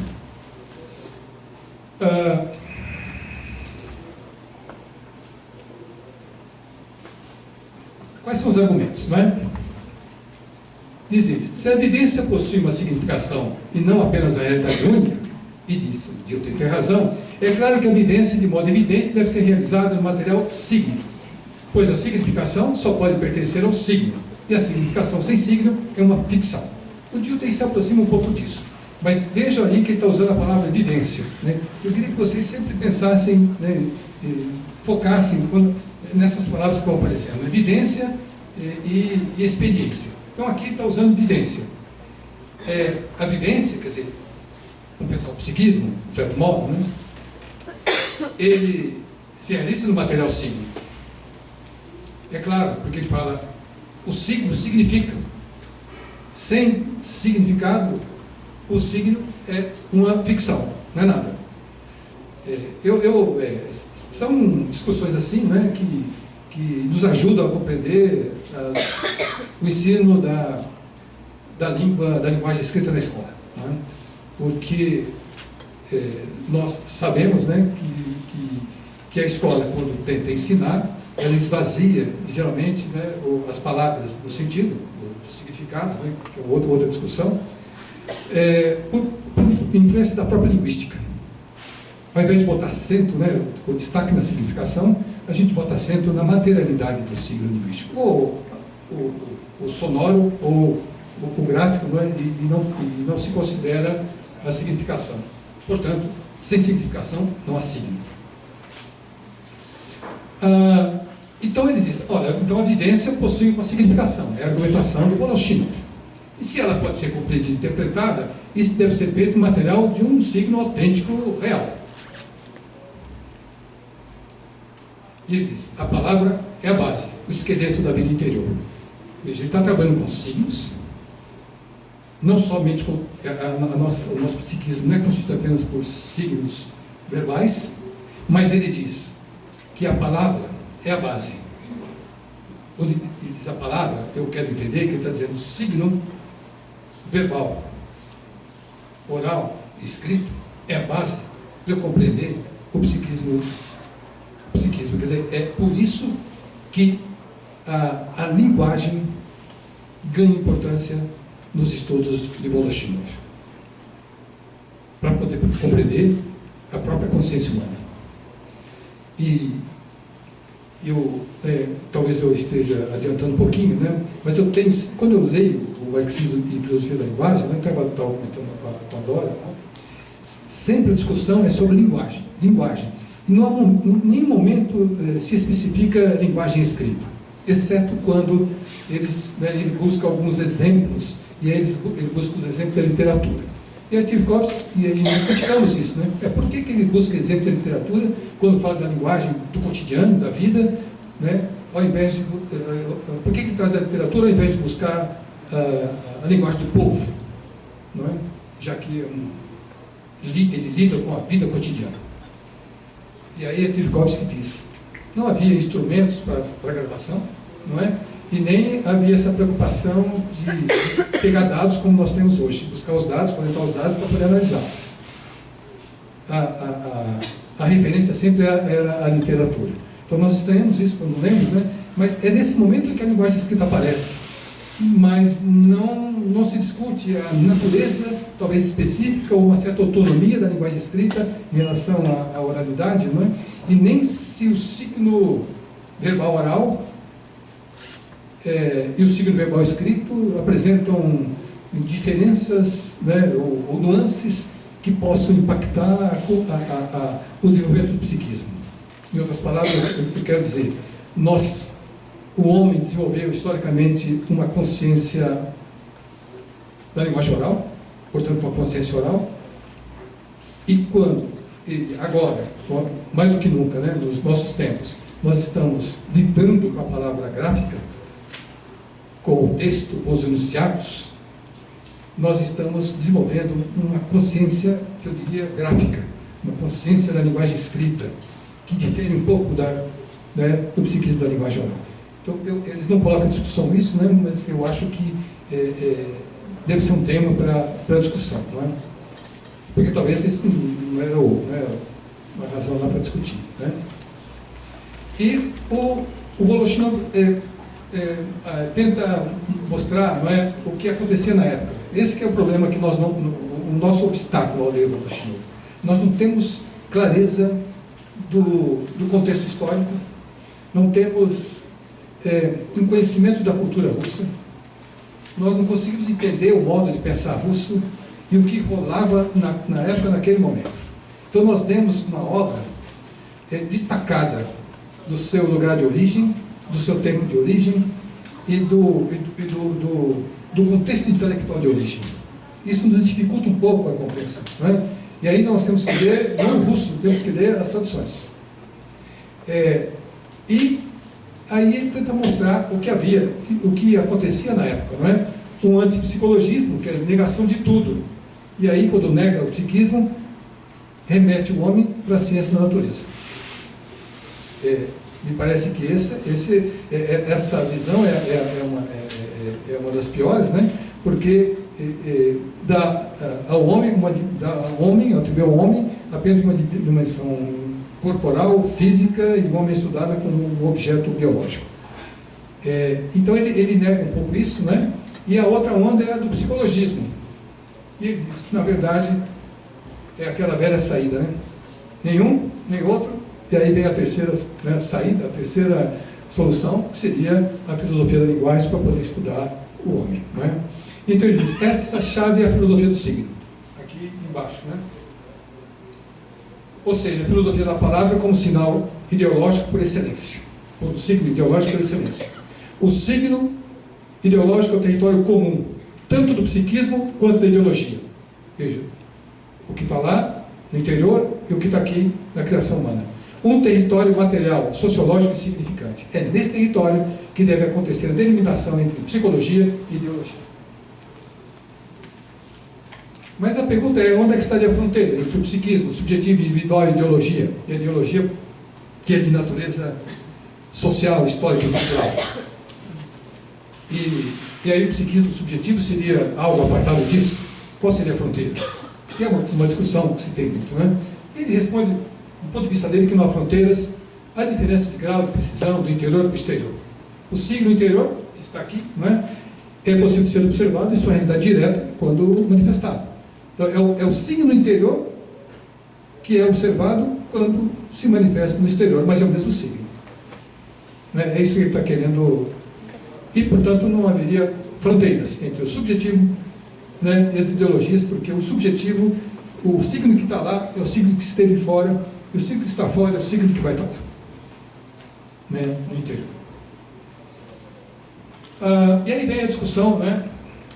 Quais são os argumentos, não é? Diz ele, se a evidência possui uma significação e não apenas a realidade única, e disso Dilthey tem razão, é claro que a vivência, de modo evidente, deve ser realizada no material signo, pois a significação só pode pertencer ao signo, e a significação sem signo é uma ficção. O Dilthey se aproxima um pouco disso, mas vejam ali que ele está usando a palavra evidência, né? Eu queria que vocês sempre pensassem, né, focassem nessas palavras que vão aparecendo, evidência e experiência. Então aqui está usando vivência. A vivência, quer dizer, vamos pensar o psiquismo, de certo modo, né? Ele se realiza no material signo. É claro, porque ele fala, o signo significa. Sem significado, o signo é uma ficção, não é nada. São discussões assim, né, que nos ajudam a compreender o ensino da linguagem escrita na escola, né? Porque nós sabemos, né, que a escola, quando tenta ensinar, ela esvazia, geralmente, né, as palavras do sentido, do significado, né, que é outra discussão, por influência da própria linguística. Ao invés de botar acento, né, com destaque na significação, a gente bota acento na materialidade do signo linguístico, ou o sonoro, ou o gráfico, né, e não se considera a significação. Portanto, sem significação não há signo. Então ele diz, olha, então a evidência possui uma significação, é a argumentação do Voloshynov. E se ela pode ser compreendida e interpretada, isso deve ser feito no material de um signo autêntico real. E ele diz, a palavra é a base, o esqueleto da vida interior. Veja, ele está trabalhando com signos, não somente com o nosso psiquismo não é constituído apenas por signos verbais, mas ele diz que a palavra é a base. Quando ele diz a palavra, eu quero entender que ele está dizendo signo verbal, oral, escrito, é a base para eu compreender o psiquismo. Quer dizer, é por isso que a linguagem ganha importância nos estudos de Voloshynov, para poder compreender a própria consciência humana. E talvez eu esteja adiantando um pouquinho, né? Mas quando eu leio o Marxismo e Filosofia da Linguagem, né, estava comentando com a Dora, né? Sempre a discussão é sobre linguagem. E em nenhum momento se especifica linguagem escrita, exceto quando ele busca alguns exemplos, e ele busca os exemplos da literatura. E a Tchaikovsky, e nós criticamos isso, né? Por que ele busca exemplos da literatura quando fala da linguagem do cotidiano, da vida, né? Ao invés de, por que ele traz a literatura ao invés de buscar a linguagem do povo, não é? Já que ele lida com a vida cotidiana. E aí a Tchaikovsky diz, não havia instrumentos para gravação, não é? E nem havia essa preocupação de pegar dados como nós temos hoje, buscar os dados, coletar os dados para poder analisar. A referência sempre era a literatura. Então nós estranhamos isso quando lemos, né? Mas é nesse momento que a linguagem escrita aparece. Mas não se discute a natureza, talvez específica, ou uma certa autonomia da linguagem escrita em relação à oralidade, não é? E nem se o signo verbal oral e o signo verbal escrito apresentam diferenças, né, ou nuances que possam impactar o desenvolvimento do psiquismo. Em outras palavras, eu quero dizer, o homem desenvolveu historicamente uma consciência da linguagem oral, portanto uma consciência oral, e agora, mais do que nunca, né, nos nossos tempos, nós estamos lidando com a palavra gráfica, com o texto, com os enunciados, nós estamos desenvolvendo uma consciência, que eu diria, gráfica, uma consciência da linguagem escrita, que difere um pouco do psiquismo da linguagem oral. Então, eles não colocam em discussão isso, né, mas eu acho que deve ser um tema para discussão, não é? Porque talvez isso não era uma razão lá para discutir, né? E o Voloshynov tenta mostrar, não é, o que acontecia na época. Esse que é o problema, que o nosso obstáculo ao ler o Voloshynov. Nós não temos clareza do contexto histórico, não temos um conhecimento da cultura russa, nós não conseguimos entender o modo de pensar russo e o que rolava na época, naquele momento. Então nós temos uma obra destacada do seu lugar de origem, do seu tempo de origem e do contexto intelectual de origem. Isso nos dificulta um pouco a compreensão, não é? E aí nós temos que ler, não o russo, temos que ler as traduções. E aí ele tenta mostrar o que acontecia na época, não é? Um antipsicologismo, que é negação de tudo, E aí, quando nega o psiquismo, remete o homem para a ciência da natureza. Me parece que essa visão é uma das piores, né? Porque dá ao homem, atribui ao homem apenas uma dimensão corporal, física, e o homem é estudado como um objeto biológico. Então ele nega um pouco isso, né? E a outra onda é a do psicologismo. E ele diz que, na verdade, é aquela velha saída, né? Nenhum, nem outro. E aí vem a terceira, né, saída, a terceira solução, que seria a filosofia da linguagem para poder estudar o homem, né? Então ele diz, essa chave é a filosofia do signo. Aqui embaixo, né? Ou seja, a filosofia da palavra como sinal ideológico por excelência. O signo ideológico por excelência. O signo ideológico é o território comum, tanto do psiquismo quanto da ideologia. Veja, o que está lá no interior e o que está aqui na criação humana. Um território material, sociológico e significante. É nesse território que deve acontecer a delimitação entre psicologia e ideologia. Mas a pergunta é, onde é que estaria a fronteira entre o psiquismo, subjetivo, individual e ideologia? E a ideologia que é de natureza social, histórica e cultural. E aí o psiquismo subjetivo seria algo apartado disso? Qual seria a fronteira? E é uma discussão que se tem muito, né? Ele responde, do ponto de vista dele, que não há fronteiras, há diferença de grau de precisão do interior para o exterior. O signo interior, que está aqui, não é? É possível ser observado em sua realidade direta quando manifestado. Então, é o signo interior que é observado quando se manifesta no exterior, mas é o mesmo signo. É isso que ele está querendo. E, portanto, não haveria fronteiras entre o subjetivo, né, e as ideologias, porque o subjetivo, o signo que está lá é o signo que esteve fora, e o signo que está fora é o signo que vai estar lá, né, no interior. E aí vem a discussão, né,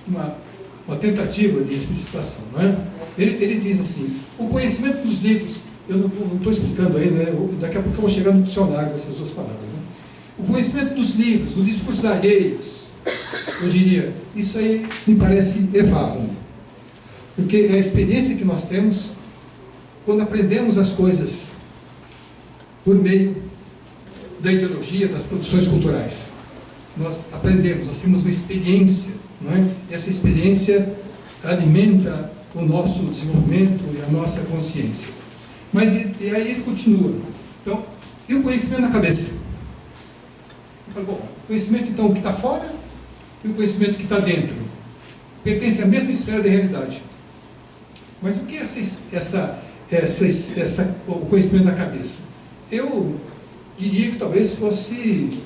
uma tentativa de explicitação, né? Ele diz assim, o conhecimento dos livros, eu não estou explicando aí, né, daqui a pouco eu vou chegar no dicionário dessas duas palavras, né? O conhecimento dos livros, dos discursos alheios, eu diria, isso aí me parece errado, porque é a experiência que nós temos quando aprendemos as coisas por meio da ideologia, das produções culturais. Nós aprendemos, nós temos uma experiência, não é? Essa experiência alimenta o nosso desenvolvimento e a nossa consciência. Mas e aí ele continua. Então, e o conhecimento na cabeça? Eu falo, bom, o conhecimento então que está fora e o conhecimento que está dentro pertence à mesma esfera da realidade. Mas o que é o conhecimento da cabeça? Eu diria que talvez fosse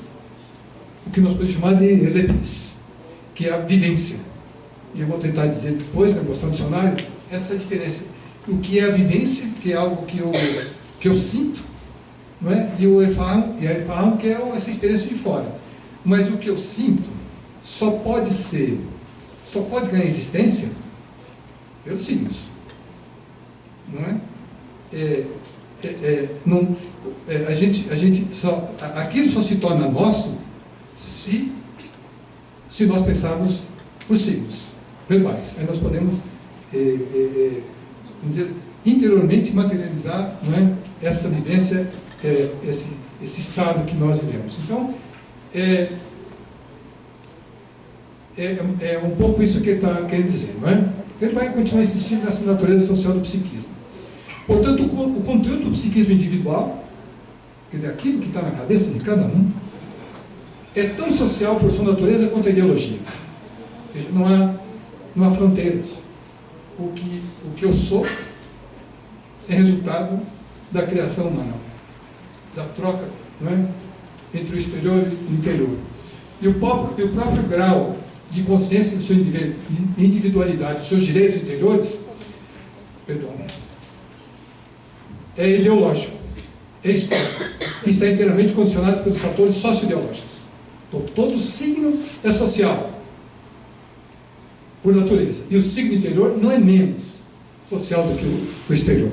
o que nós podemos chamar de Leibniz, que é a vivência. E eu vou tentar dizer depois, né, mostrar no dicionário, essa diferença. O que é a vivência, que é algo que eu sinto, não é? E a Erfahrung, que é essa experiência de fora. Mas o que eu sinto só pode ganhar existência pelos signos. Não é? Aquilo só se torna nosso se nós pensarmos os signos verbais. Aí nós podemos, vamos dizer, interiormente materializar, não é, essa vivência, esse estado que nós vivemos. Então, é um pouco isso que ele está querendo dizer, não é? Ele vai continuar insistindo nessa natureza social do psiquismo. Portanto, o conteúdo do psiquismo individual, quer dizer, aquilo que está na cabeça de cada um, é tão social por sua natureza quanto a ideologia. Veja, não há fronteiras. O que eu sou é resultado da criação humana, da troca, não é, entre o exterior e o interior. E o próprio grau de consciência de sua individualidade, dos seus direitos interiores, é ideológico, é histórico, e está inteiramente condicionado pelos fatores socioideológicos. Então, todo signo é social, por natureza. E o signo interior não é menos social do que o exterior.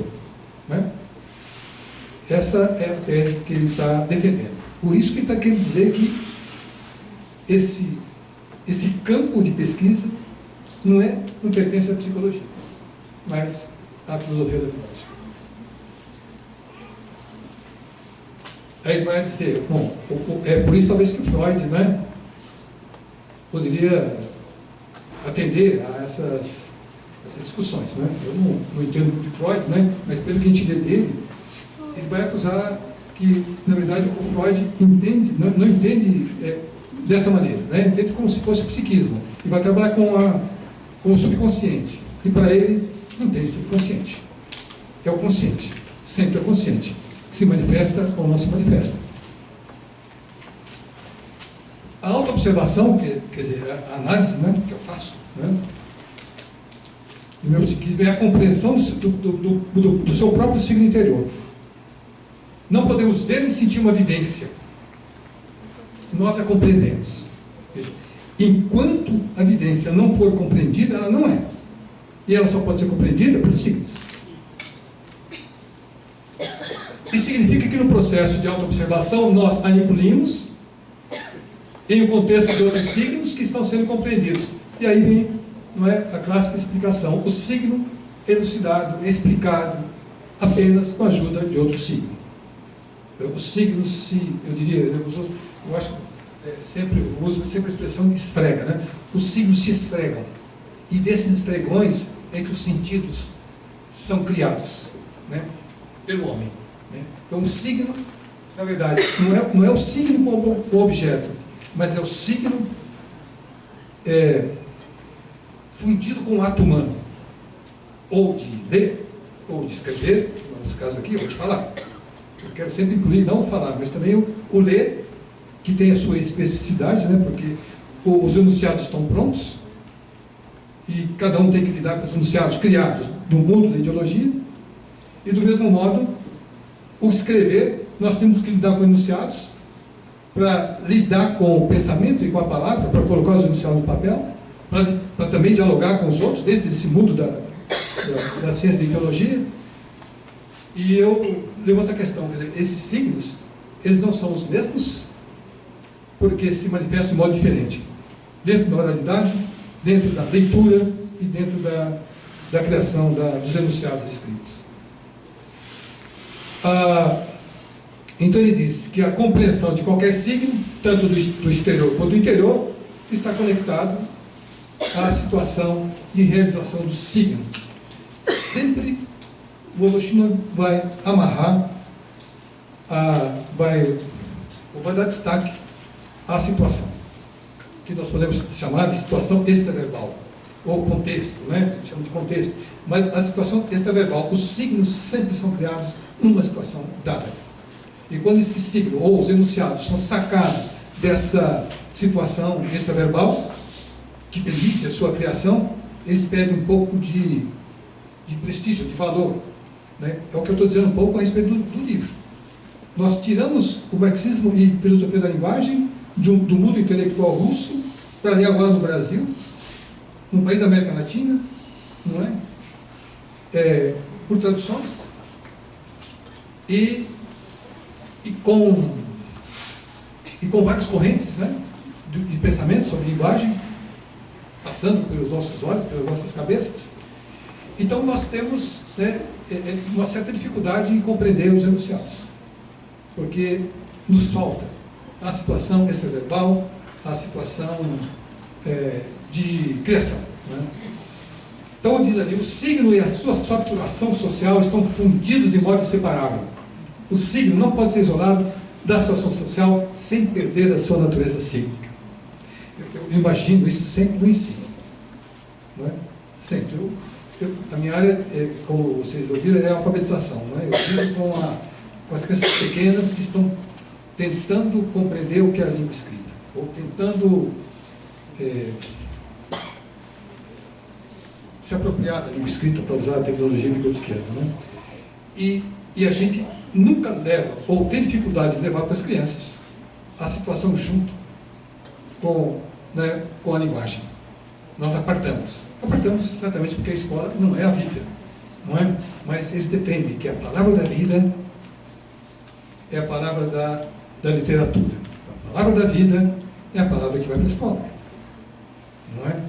Né? Essa é a tese que ele está defendendo. Por isso que ele está querendo dizer que esse campo de pesquisa não pertence à psicologia. mas a filosofia da linguagem. Aí vai dizer, bom, é por isso talvez que o Freud, né, poderia atender a essas discussões, né? Eu não entendo muito de Freud, né, mas pelo que a gente lê dele, ele vai acusar que, na verdade, o Freud entende, não entende dessa maneira, né? Entende como se fosse o psiquismo, e vai trabalhar com o subconsciente, e para ele não tem subconsciente, é o consciente, sempre é o consciente, que se manifesta ou não se manifesta. A autoobservação, quer dizer, a análise, né, que eu faço, né, do meu psiquismo, é a compreensão do seu próprio signo interior. Não podemos ver nem sentir uma vivência, nós a compreendemos. Veja, enquanto a vivência não for compreendida, ela não é. E ela só pode ser compreendida pelos signos. Isso significa que no processo de autoobservação nós a incluímos em um contexto de outros signos que estão sendo compreendidos. E aí vem, não é, a clássica explicação. O signo elucidado, explicado apenas com a ajuda de outro signo. Os signos eu diria, eu acho sempre uso sempre a expressão esfrega, né? Os signos se esfregam. E desses esfregões é que os sentidos são criados, né, pelo homem. Né? Então o signo, na verdade, não é o signo como o objeto, mas é o signo fundido com o ato humano, ou de ler, ou de escrever, nesse caso aqui, ou de falar. Eu quero sempre incluir, não o falar, mas também o ler, que tem a sua especificidade, né, porque os enunciados estão prontos, e cada um tem que lidar com os enunciados criados do mundo da ideologia, e do mesmo modo, o escrever, nós temos que lidar com enunciados, para lidar com o pensamento e com a palavra, para colocar os enunciados no papel, para também dialogar com os outros, dentro desse mundo da ciência da ideologia. E eu levanto a questão, quer dizer, esses signos, eles não são os mesmos, porque se manifestam de modo diferente, dentro da oralidade, dentro da leitura e dentro da criação dos enunciados escritos. Então ele diz que a compreensão de qualquer signo, tanto do exterior quanto do interior, está conectado à situação de realização do signo. Sempre o Oloshina vai amarrar, vai dar destaque à situação, que nós podemos chamar de situação extraverbal, ou contexto, né? Chama de contexto. Mas a situação extraverbal, os signos sempre são criados numa situação dada. E quando esse signo, ou os enunciados, são sacados dessa situação extraverbal, que permite a sua criação, eles perdem um pouco de prestígio, de valor. Né? É o que eu estou dizendo um pouco a respeito do livro. Nós tiramos o marxismo e filosofia da linguagem do mundo intelectual russo para ler agora no Brasil, num país da América Latina, não é? Por traduções, e com várias correntes, né, de pensamento sobre linguagem, passando pelos nossos olhos, pelas nossas cabeças. Então nós temos, né, uma certa dificuldade em compreender os enunciados, porque nos falta a situação extraverbal, a situação de criação. Né? Então diz ali, o signo e a sua saturação social estão fundidos de modo inseparável. O signo não pode ser isolado da situação social sem perder a sua natureza sígnica. Eu imagino isso sempre no ensino. Não é? Sempre. A minha área, como vocês ouviram, é a alfabetização. Não é? Eu vivo com as crianças pequenas que estão tentando compreender o que é a língua escrita, ou tentando se apropriar da língua escrita para usar a tecnologia vigotskiana. Né? E a gente nunca leva, ou tem dificuldade de levar para as crianças a situação junto com a linguagem. Nós apartamos exatamente porque a escola não é a vida, não é? Mas eles defendem que a palavra da vida é a palavra da literatura. Então, a palavra da vida é a palavra que vai para a escola, não é?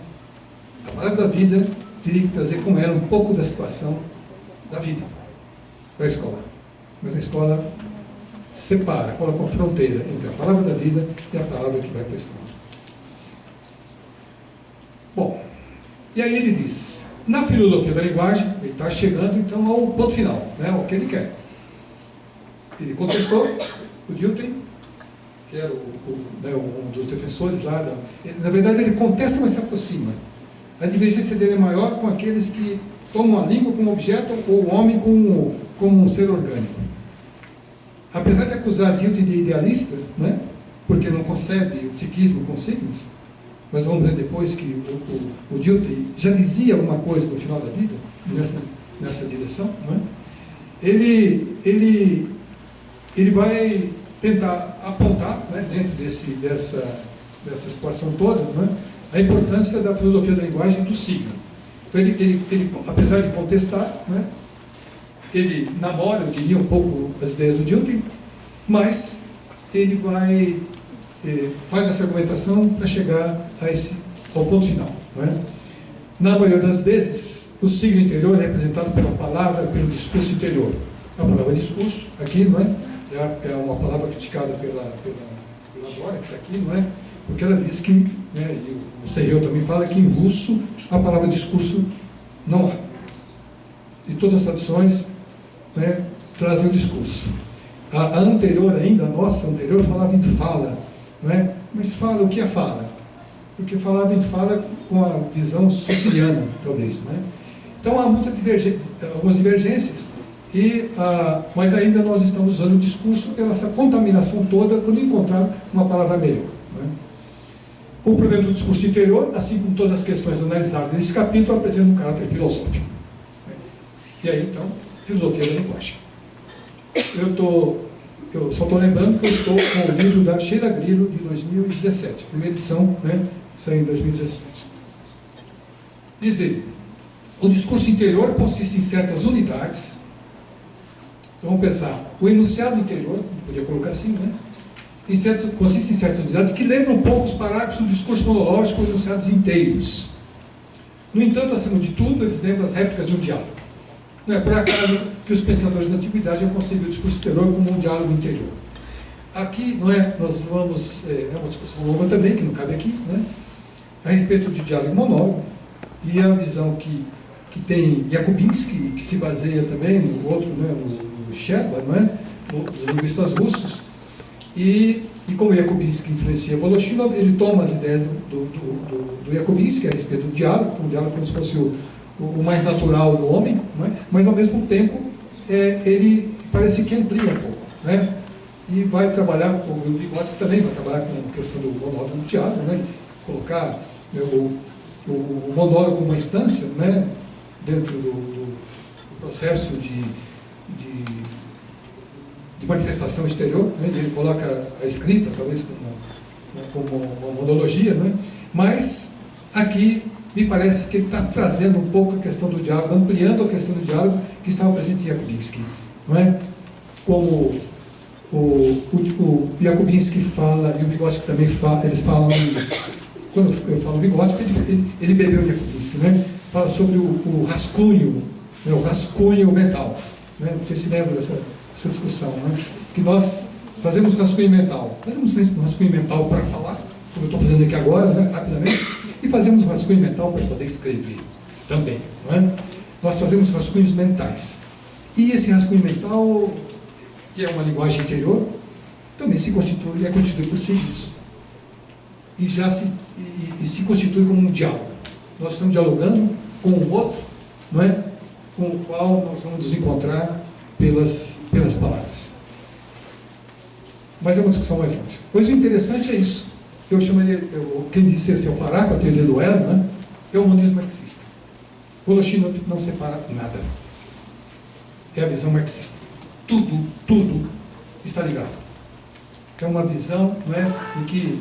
A palavra da vida teria que trazer com ela um pouco da situação da vida para a escola. Mas a escola separa, coloca uma fronteira entre a palavra da vida e a palavra que vai para a escola. Bom, e aí ele diz, na filosofia da linguagem, ele está chegando então ao ponto final, né, ao que ele quer. Ele contestou o Dilthey, que era um dos defensores lá na verdade ele contesta, mas se aproxima. A divergência dele é maior com aqueles que tomam a língua como objeto ou o homem como um ser orgânico. Apesar de acusar Dilthey de idealista, né, porque não concebe o psiquismo com signos, mas vamos ver depois que o Dilthey já dizia alguma coisa no final da vida, nessa direção, né, ele vai tentar apontar, né, dentro dessa situação toda, né, a importância da filosofia da linguagem do signo. Então ele apesar de contestar, né, ele namora, eu diria, um pouco as ideias do Dilthey, mas ele faz essa argumentação para chegar ao ponto final. Né? Na maioria das vezes, o signo interior é representado pela palavra, pelo discurso interior. A palavra discurso, aqui, não é? É uma palavra criticada pela Dora, que está aqui, não é? Porque ela diz que, né, e o Serio também fala que em russo a palavra discurso não há. E todas as traduções, né, trazem o discurso. A anterior ainda, a nossa anterior, falava em fala, não é? Mas fala, o que é fala? Porque falava em fala com a visão socialiana, talvez, não é? Então há algumas divergências, mas ainda nós estamos usando o discurso pela essa contaminação toda, por encontrar uma palavra melhor. Não é? O problema do discurso interior, assim como todas as questões analisadas nesse capítulo, apresenta um caráter filosófico. Não é? E aí, então, filosofia da linguagem. Eu só estou lembrando que eu estou com o livro da Sheila Grillo, de 2017, primeira edição, né, saiu em 2017. Diz ele, o discurso interior consiste em certas unidades. Então vamos pensar, o enunciado interior, podia colocar assim, né, consiste em certas unidades que lembram um pouco os parágrafos do discurso monológico, enunciados inteiros. No entanto, acima de tudo, eles lembram as réplicas de um diálogo. Não é por acaso que os pensadores da antiguidade já concebiam o discurso interior como um diálogo interior. Aqui, não é, nós vamos, é uma discussão longa também, que não cabe aqui, né, a respeito de diálogo monólogo, e a visão que tem Yakubinski, que se baseia também no outro, né, no Sherba, não é, dos linguistas russos, e como Yakubinski influencia Voloshilov, ele toma as ideias do Yakubinski a respeito do diálogo, como se fosse o mais natural do homem, não é? Mas ao mesmo tempo ele parece que amplia um pouco, né? E vai trabalhar, o Vygotsky também vai trabalhar com a questão do monólogo do diálogo, né? Colocar, né, o monólogo como uma instância, né, dentro do processo de manifestação exterior, né? Ele coloca a escrita, talvez como uma monologia, né? Mas aqui me parece que ele está trazendo um pouco a questão do diálogo, ampliando a questão do diálogo que estava presente em Yakubinski, não é? Como o Yakubinski fala, e o Vygotsky também fala, eles falam, quando eu falo Vygotsky, ele bebeu Yakubinski, né? Fala sobre o rascunho, né? O rascunho mental, né? Você se lembra dessa discussão, né? Que nós fazemos rascunho mental, para falar, como eu estou fazendo aqui agora, né? Rapidamente, e fazemos rascunho mental para poder escrever também, não é? Nós fazemos rascunhos mentais. E esse rascunho mental, que é uma linguagem interior, também é constituído por signos. E se constitui como um diálogo. Nós estamos dialogando com o outro, não é? Com o qual nós vamos nos encontrar pelas palavras. Mas é uma discussão mais longe. Pois o interessante é isso. Eu chamaria, quem disse esse é o Faraco, a teoria do elo, né? É o monismo marxista. Voloshilov não separa nada. É a visão marxista. Tudo está ligado. É uma visão, não é, em que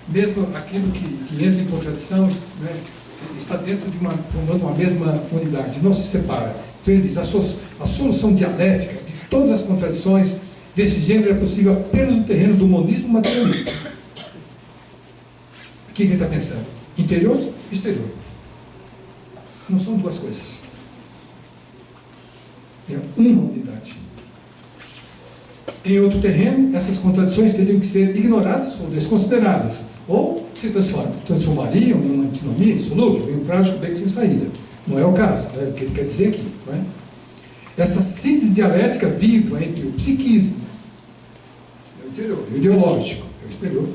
mesmo aquilo que entra em contradição, né, está dentro formando uma mesma unidade, não se separa. Então ele diz, a solução dialética de todas as contradições desse gênero é possível apenas no terreno do monismo materialista. O que ele está pensando? Interior exterior. Não são duas coisas. É uma unidade. Em outro terreno, essas contradições teriam que ser ignoradas ou desconsideradas, ou se transformariam em uma antinomia insolúvel, em um trágico beco sem saída. Não é o caso, é o que ele quer dizer aqui. Não é? Essa síntese dialética viva entre o psiquismo, o interior, o ideológico, o exterior,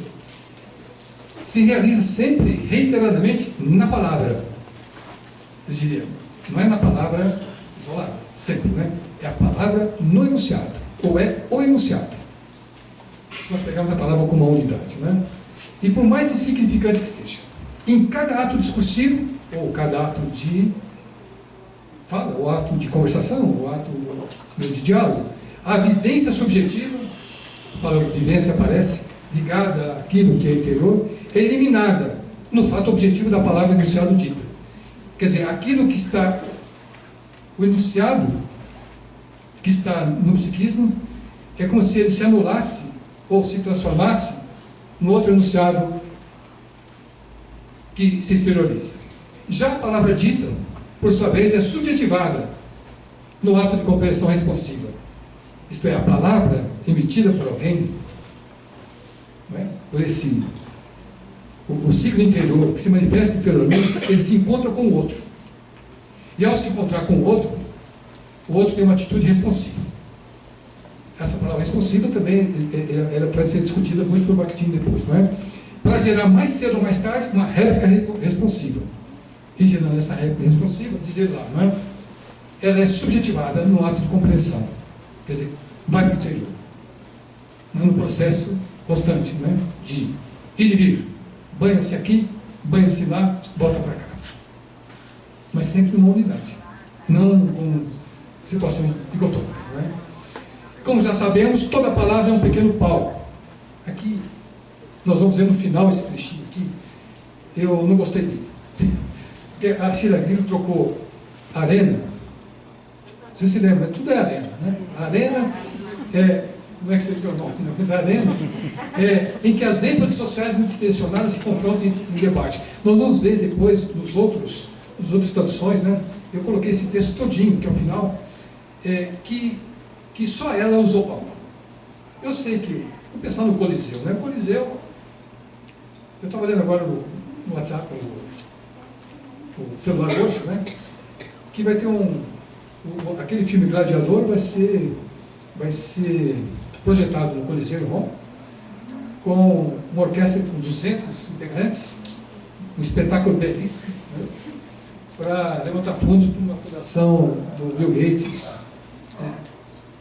se realiza sempre, reiteradamente, na palavra. Eu diria, não é na palavra isolada, sempre, não é? É a palavra no enunciado, ou é o enunciado. Se nós pegarmos a palavra como uma unidade, não é? E por mais insignificante que seja, em cada ato discursivo, ou cada ato de fala, ou ato de conversação, ou ato de diálogo, a vivência subjetiva, a palavra vivência aparece, ligada àquilo que é interior, é eliminada no fato objetivo da palavra enunciado dita. Quer dizer, aquilo que está, o enunciado que está no psiquismo, é como se ele se anulasse ou se transformasse no outro enunciado que se exterioriza. Já a palavra dita, por sua vez, é subjetivada no ato de compreensão responsiva. Isto é, a palavra emitida por alguém, não é? Por esse, o ciclo interior, que se manifesta interiormente, ele se encontra com o outro. E ao se encontrar com o outro tem uma atitude responsiva. Essa palavra responsiva também ela pode ser discutida muito por Bakhtin depois, não é? Para gerar mais cedo ou mais tarde uma réplica responsiva. E gerando essa réplica responsiva, dizer lá, não é? Ela é subjetivada no ato de compreensão. Quer dizer, vai para o interior. Num processo constante, não é? De ir e vir. Banha-se aqui, banha-se lá, volta para cá. Mas sempre numa unidade. Não com situações dicotômicas, não é? Como já sabemos, toda palavra é um pequeno palco. Aqui, nós vamos ver no final esse trechinho aqui. Eu não gostei dele. Porque a Sheila Grilo trocou arena. Você se lembra? Tudo é arena, né? Arena é, não é que seja o norte, não, mas arena é em que as ênfases sociais multidimensionais se confrontam em debate. Nós vamos ver depois nas outras traduções, né? Eu coloquei esse texto todinho, porque ao final que só ela usou palco. Eu sei que, vou pensar no Coliseu, né? O Coliseu, eu estava lendo agora no WhatsApp, o celular hoje, né? Que vai ter aquele filme Gladiador vai ser projetado no Coliseu em Roma, com uma orquestra com 200 integrantes, um espetáculo belíssimo, né? Para levantar fundos para uma fundação do Bill Gates, né?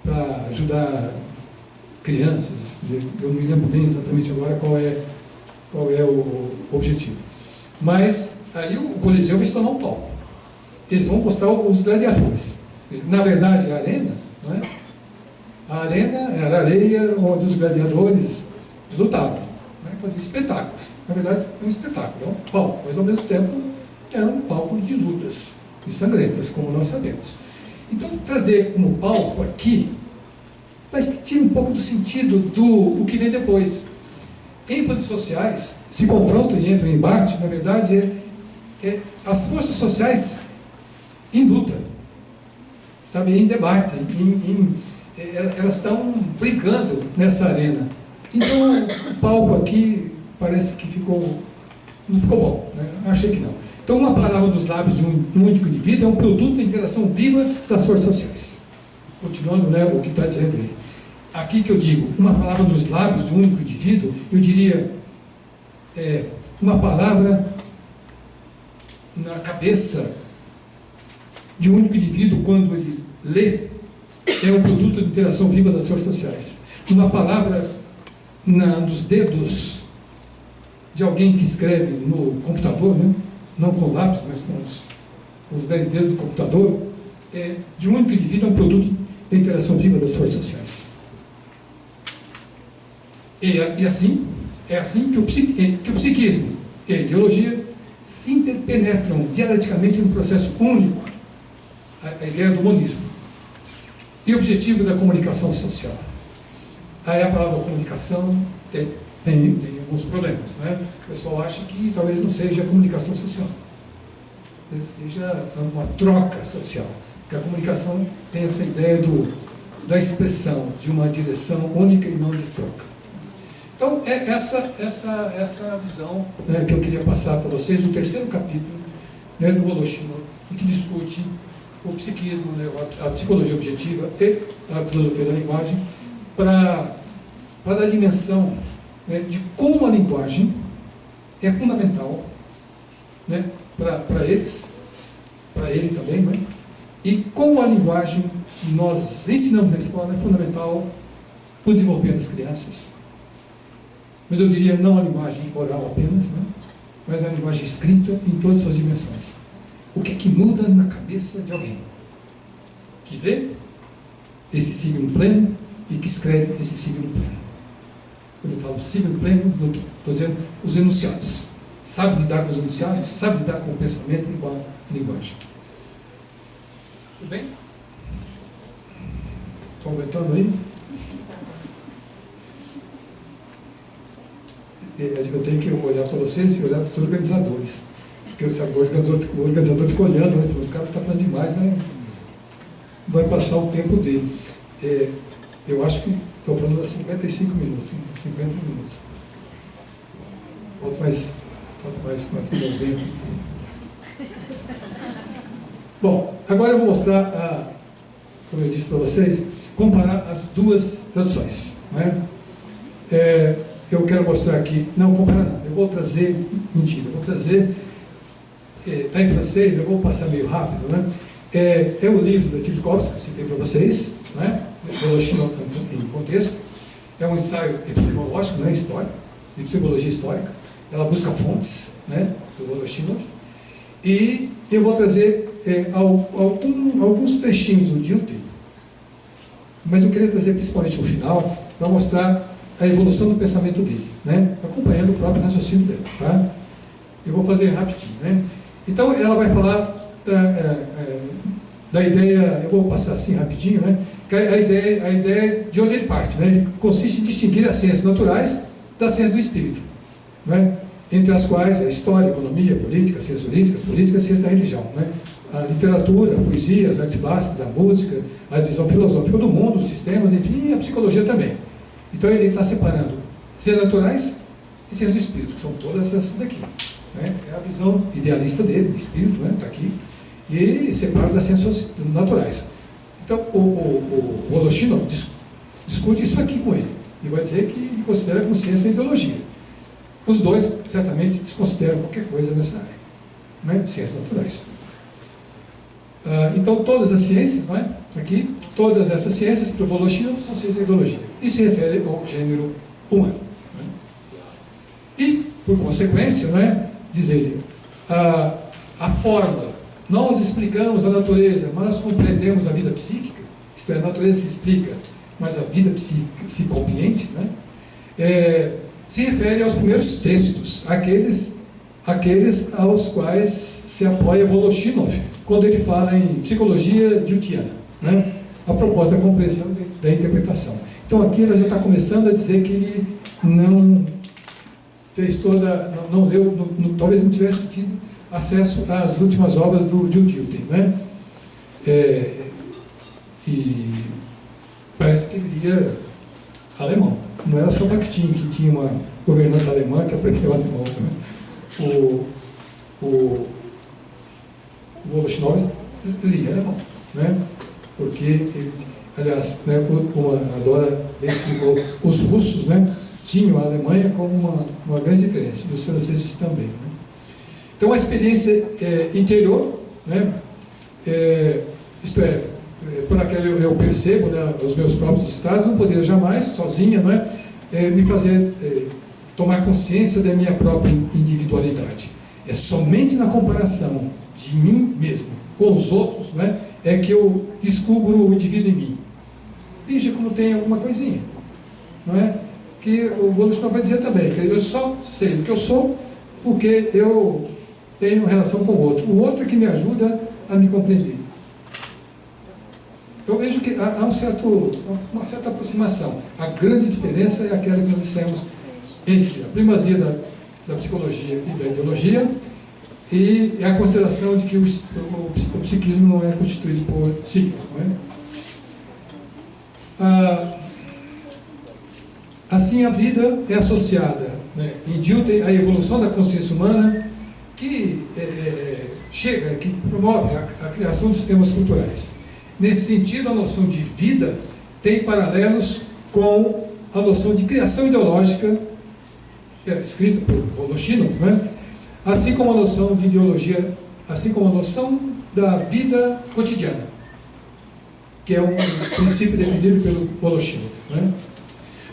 Para ajudar crianças. Eu não me lembro bem exatamente agora qual é o objetivo. Mas aí o Coliseu vai se tornar um palco. Eles vão mostrar os gladiadores. Na verdade, a arena, não é? A arena era a areia onde os gladiadores lutavam, né? Faziam espetáculos. Na verdade, é um espetáculo, é um palco, mas ao mesmo tempo era um palco de lutas e sangrentas, como nós sabemos. Então, trazer como palco aqui, mas que tira um pouco do sentido do que vem depois. ênfases sociais se confrontam e entram em embate, na verdade, as forças sociais em luta, sabe, em debate, elas estão brigando nessa arena. Então, o palco aqui parece que não ficou bom, né? Achei que não. Então, uma palavra dos lábios de um único indivíduo é um produto da interação viva das forças sociais. Continuando, né, o que está dizendo ele. Aqui que eu digo, uma palavra dos lábios de um único indivíduo, eu diria, uma palavra na cabeça de um único indivíduo, quando ele lê, é um produto de interação viva das forças sociais. Uma palavra nos dedos de alguém que escreve no computador, né? Não com lápis, mas com os 10 dedos do computador, de um único indivíduo, é um produto da interação viva das forças sociais. É assim que o psiquismo e a ideologia se interpenetram dialeticamente no processo único, a ideia do monismo, e o objetivo da comunicação social. Aí a palavra comunicação tem alguns problemas, né? O pessoal acha que talvez não seja a comunicação social, seja uma troca social, porque a comunicação tem essa ideia da expressão, de uma direção única e não de troca. Então, é essa visão, né, que eu queria passar para vocês do terceiro capítulo, né, do Voloshino, que discute o psiquismo, né, a psicologia objetiva e a filosofia da linguagem, para dar dimensão, né, de como a linguagem é fundamental, né, para eles, para ele também, né, e como a linguagem nós ensinamos na escola é fundamental para o desenvolvimento das crianças. Mas eu diria não a linguagem oral apenas, né, mas a linguagem escrita em todas as suas dimensões. O que é que muda na cabeça de alguém que lê esse signo pleno e que escreve esse signo pleno? Quando eu falo signo pleno, estou dizendo os enunciados. Sabe lidar com os enunciados, sabe lidar com o pensamento e com a linguagem. Tudo bem? Estão aguentando aí? Eu tenho que olhar para vocês e olhar para os organizadores. Porque o organizador fica olhando, né? O cara está falando demais, mas vai passar o tempo dele. Eu acho que estou falando há 55 minutos, 50 minutos. Falta mais 90. Bom, agora eu vou mostrar, como eu disse para vocês, comparar as duas traduções, né? Eu quero mostrar aqui, não comparar não, eu vou trazer, mentira, eu vou trazer, está em francês, eu vou passar meio rápido, né? É o livro da Tchaikovsky, que eu citei para vocês, né? Voloshino em contexto, é um ensaio epistemológico, né? Histórico, de psicologia histórica, ela busca fontes, né? Do Voloshino, e eu vou trazer alguns trechinhos do Dilthey, mas eu queria trazer principalmente o final, para mostrar a evolução do pensamento dele, né? Acompanhando o próprio raciocínio dele, tá? Eu vou fazer rapidinho, né? Então, ela vai falar da ideia, eu vou passar assim rapidinho, né? Que a ideia de onde ele parte, né? Ele consiste em distinguir as ciências naturais das ciências do espírito, né? Entre as quais a história, a economia, a política, as ciências jurídicas, a ciência da religião, né? A literatura, a poesia, as artes plásticas, a música, a visão filosófica do mundo, os sistemas, enfim, e a psicologia também. Então ele está separando ciências naturais e ciências do espírito, que são todas essas daqui, né? É a visão idealista dele, do espírito, né? Está aqui, e separa das ciências naturais. Então o Voloshino discute isso aqui com ele, e vai dizer que ele considera como ciência da ideologia. Os dois certamente desconsideram qualquer coisa nessa área, né? Ciências naturais. Então todas as ciências, né? Aqui, todas essas ciências, para o Voloshino, são ciências da ideologia. E se refere ao gênero humano, né? E, por consequência, né, diz ele, a forma, nós explicamos a natureza, mas nós compreendemos a vida psíquica, isto é, a natureza se explica, mas a vida psíquica se compreende, né? Se refere aos primeiros textos, aqueles aos quais se apoia Voloshinov, quando ele fala em psicologia dilthiana, né? A proposta da compreensão da interpretação. Então aqui ela já está começando a dizer que ele não fez não leu, talvez não tivesse tido acesso às últimas obras do Dilthey, né? E parece que ele lia alemão. Não era só Bakhtin, que tinha uma governanta alemã que aprendeu alemão, né? O Voloshinov lia alemão, né? Porque ele, aliás, né, como a Dora bem explicou, os russos, né, tinham a Alemanha como uma grande referência, e os franceses também, né? Então a experiência interior, né, isto é, por aquela eu percebo, né, os meus próprios estados, não poderia jamais, sozinha, né, me fazer tomar consciência da minha própria individualidade. É somente na comparação de mim mesmo com os outros, né, é que eu descubro o indivíduo em mim. Veja como tem alguma coisinha, não é? Que o Voloshino vai dizer também, que eu só sei o que eu sou porque eu tenho relação com o outro. O outro é que me ajuda a me compreender. Então vejo que há uma certa aproximação. A grande diferença é aquela que nós dissemos entre a primazia da psicologia e da ideologia e a consideração de que o psiquismo não é constituído por signos. Não é? Assim, a vida é associada, né, em Dilthey, à evolução da consciência humana, que que promove a criação de sistemas culturais. Nesse sentido, a noção de vida tem paralelos com a noção de criação ideológica, escrita por Voloshinov, né? Assim como a noção de ideologia, assim como a noção da vida cotidiana, que é um princípio defendido pelo Voloshinov, né?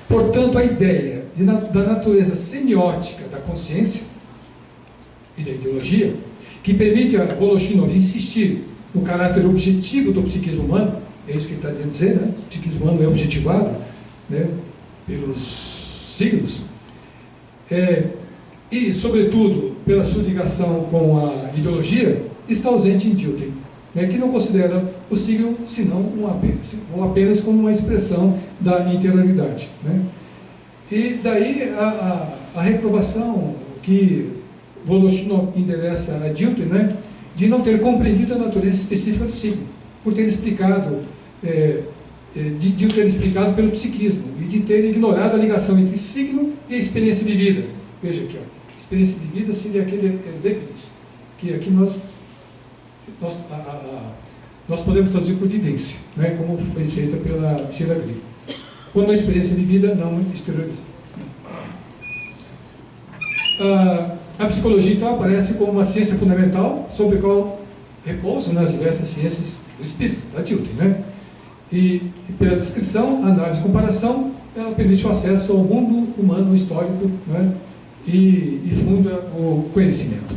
Portanto, a ideia da natureza semiótica da consciência e da ideologia, que permite a Voloshinov insistir no caráter objetivo do psiquismo humano, é isso que ele está querendo dizer, né? O psiquismo humano é objetivo, né, pelos signos, e, sobretudo, pela sua ligação com a ideologia, está ausente em Dilthey, né, que não considera o signo senão apenas como uma expressão da interioridade, né? E daí a reprovação que Voloshinov endereça a Dilthey, né, de não ter compreendido a natureza específica do signo, por ter explicado, de o ter explicado pelo psiquismo, e de ter ignorado a ligação entre signo e a experiência de vida. Veja aqui, ó, experiência de vida seria aquele Leibniz, que aqui nós podemos traduzir por vivência, né, como foi feita pela Sheila Green. Quando a experiência de vida não exteriorizada. A psicologia, então, aparece como uma ciência fundamental sobre a qual repousam nas diversas ciências do espírito, da Dilthey, né? E pela descrição, análise e comparação, ela permite o acesso ao mundo humano histórico, né? E funda o conhecimento.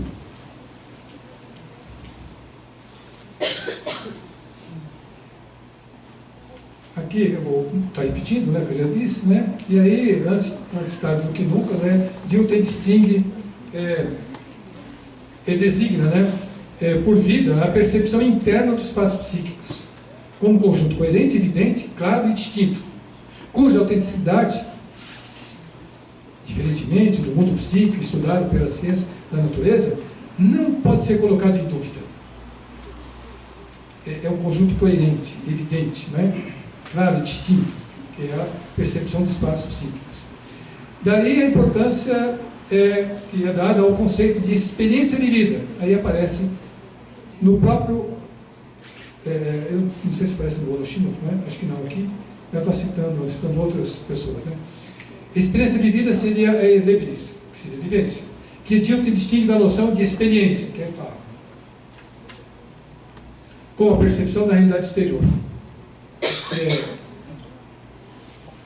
Aqui eu vou estar repetindo, né, que eu já disse, né? E aí, antes tarde do que nunca, né, Dilthey distingue e designa, né, por vida a percepção interna dos estados psíquicos, como conjunto coerente, evidente, claro e distinto, cuja autenticidade, diferentemente do mundo psíquico estudado pela ciência da natureza, não pode ser colocado em dúvida. É um conjunto coerente, evidente, né? Claro e distinto, que é a percepção dos estados psíquicos. Daí a importância que é dada ao conceito de experiência de vida. Aí aparece no próprio, eu não sei se parece no Voloshinov, né? Acho que não aqui, eu estou citando outras pessoas, né? Experiência de vida seria Leibniz, que seria vivência, que Dilthey distingue da noção de experiência, que é claro, com a percepção da realidade exterior. É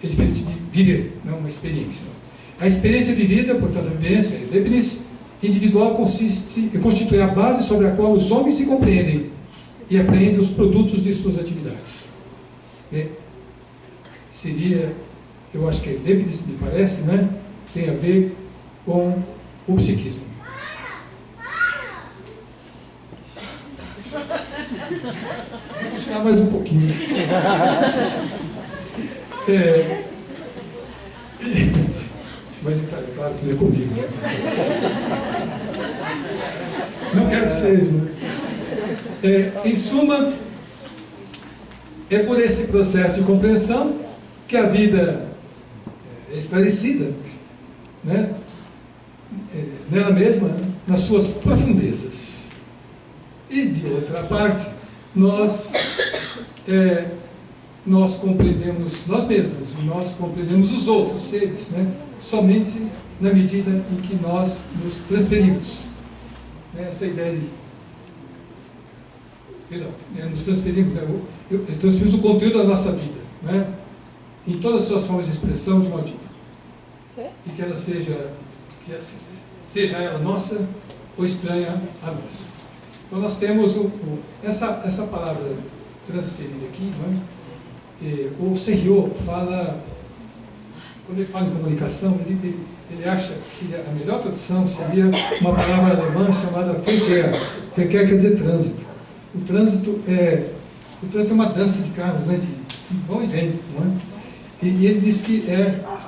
diferente de viver, não uma experiência. A experiência de vida, portanto, a vivência, Leibniz, individual, constitui a base sobre a qual os homens se compreendem e apreendem os produtos de suas atividades. Seria, eu acho que Leibniz, me parece, né, tem a ver com o psiquismo. Vou continuar mais um pouquinho. Mas é claro que não é comigo, né? Não quero que seja, né? Em suma, é por esse processo de compreensão que a vida é esclarecida, né? Nela mesma, né? Nas suas profundezas. E de outra parte, nós compreendemos nós mesmos, nós compreendemos os outros seres, né? Somente na medida em que nós nos transferimos. Essa ideia de nos transferimos, né? Transferimos o conteúdo da nossa vida, né? Em todas as suas formas de expressão de uma vida. E que ela seja ela nossa ou estranha a nós. Então nós temos essa palavra transferida aqui, não é? O Serriot fala, quando ele fala em comunicação, ele acha que a melhor tradução seria uma palavra alemã chamada Verkehr. Verkehr quer dizer trânsito. O trânsito é uma dança de carros, né, de vão e vem, não é? E ele diz que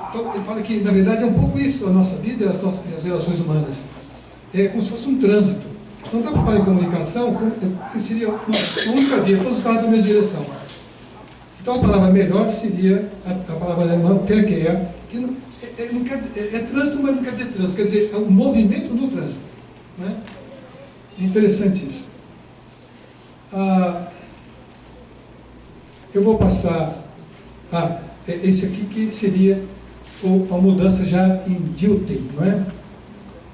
então, ele fala que na verdade é um pouco isso a nossa vida e as relações humanas. É como se fosse um trânsito. Não dá para falar em comunicação, que seria uma única via, todos os carros da mesma direção. Então a palavra melhor seria a palavra alemã Verkehr, que não quer dizer, é trânsito, mas não quer dizer trânsito, quer dizer é o movimento no trânsito. Né? É interessante isso. Eu vou passar esse aqui que seria a mudança já em Dilthey, não é?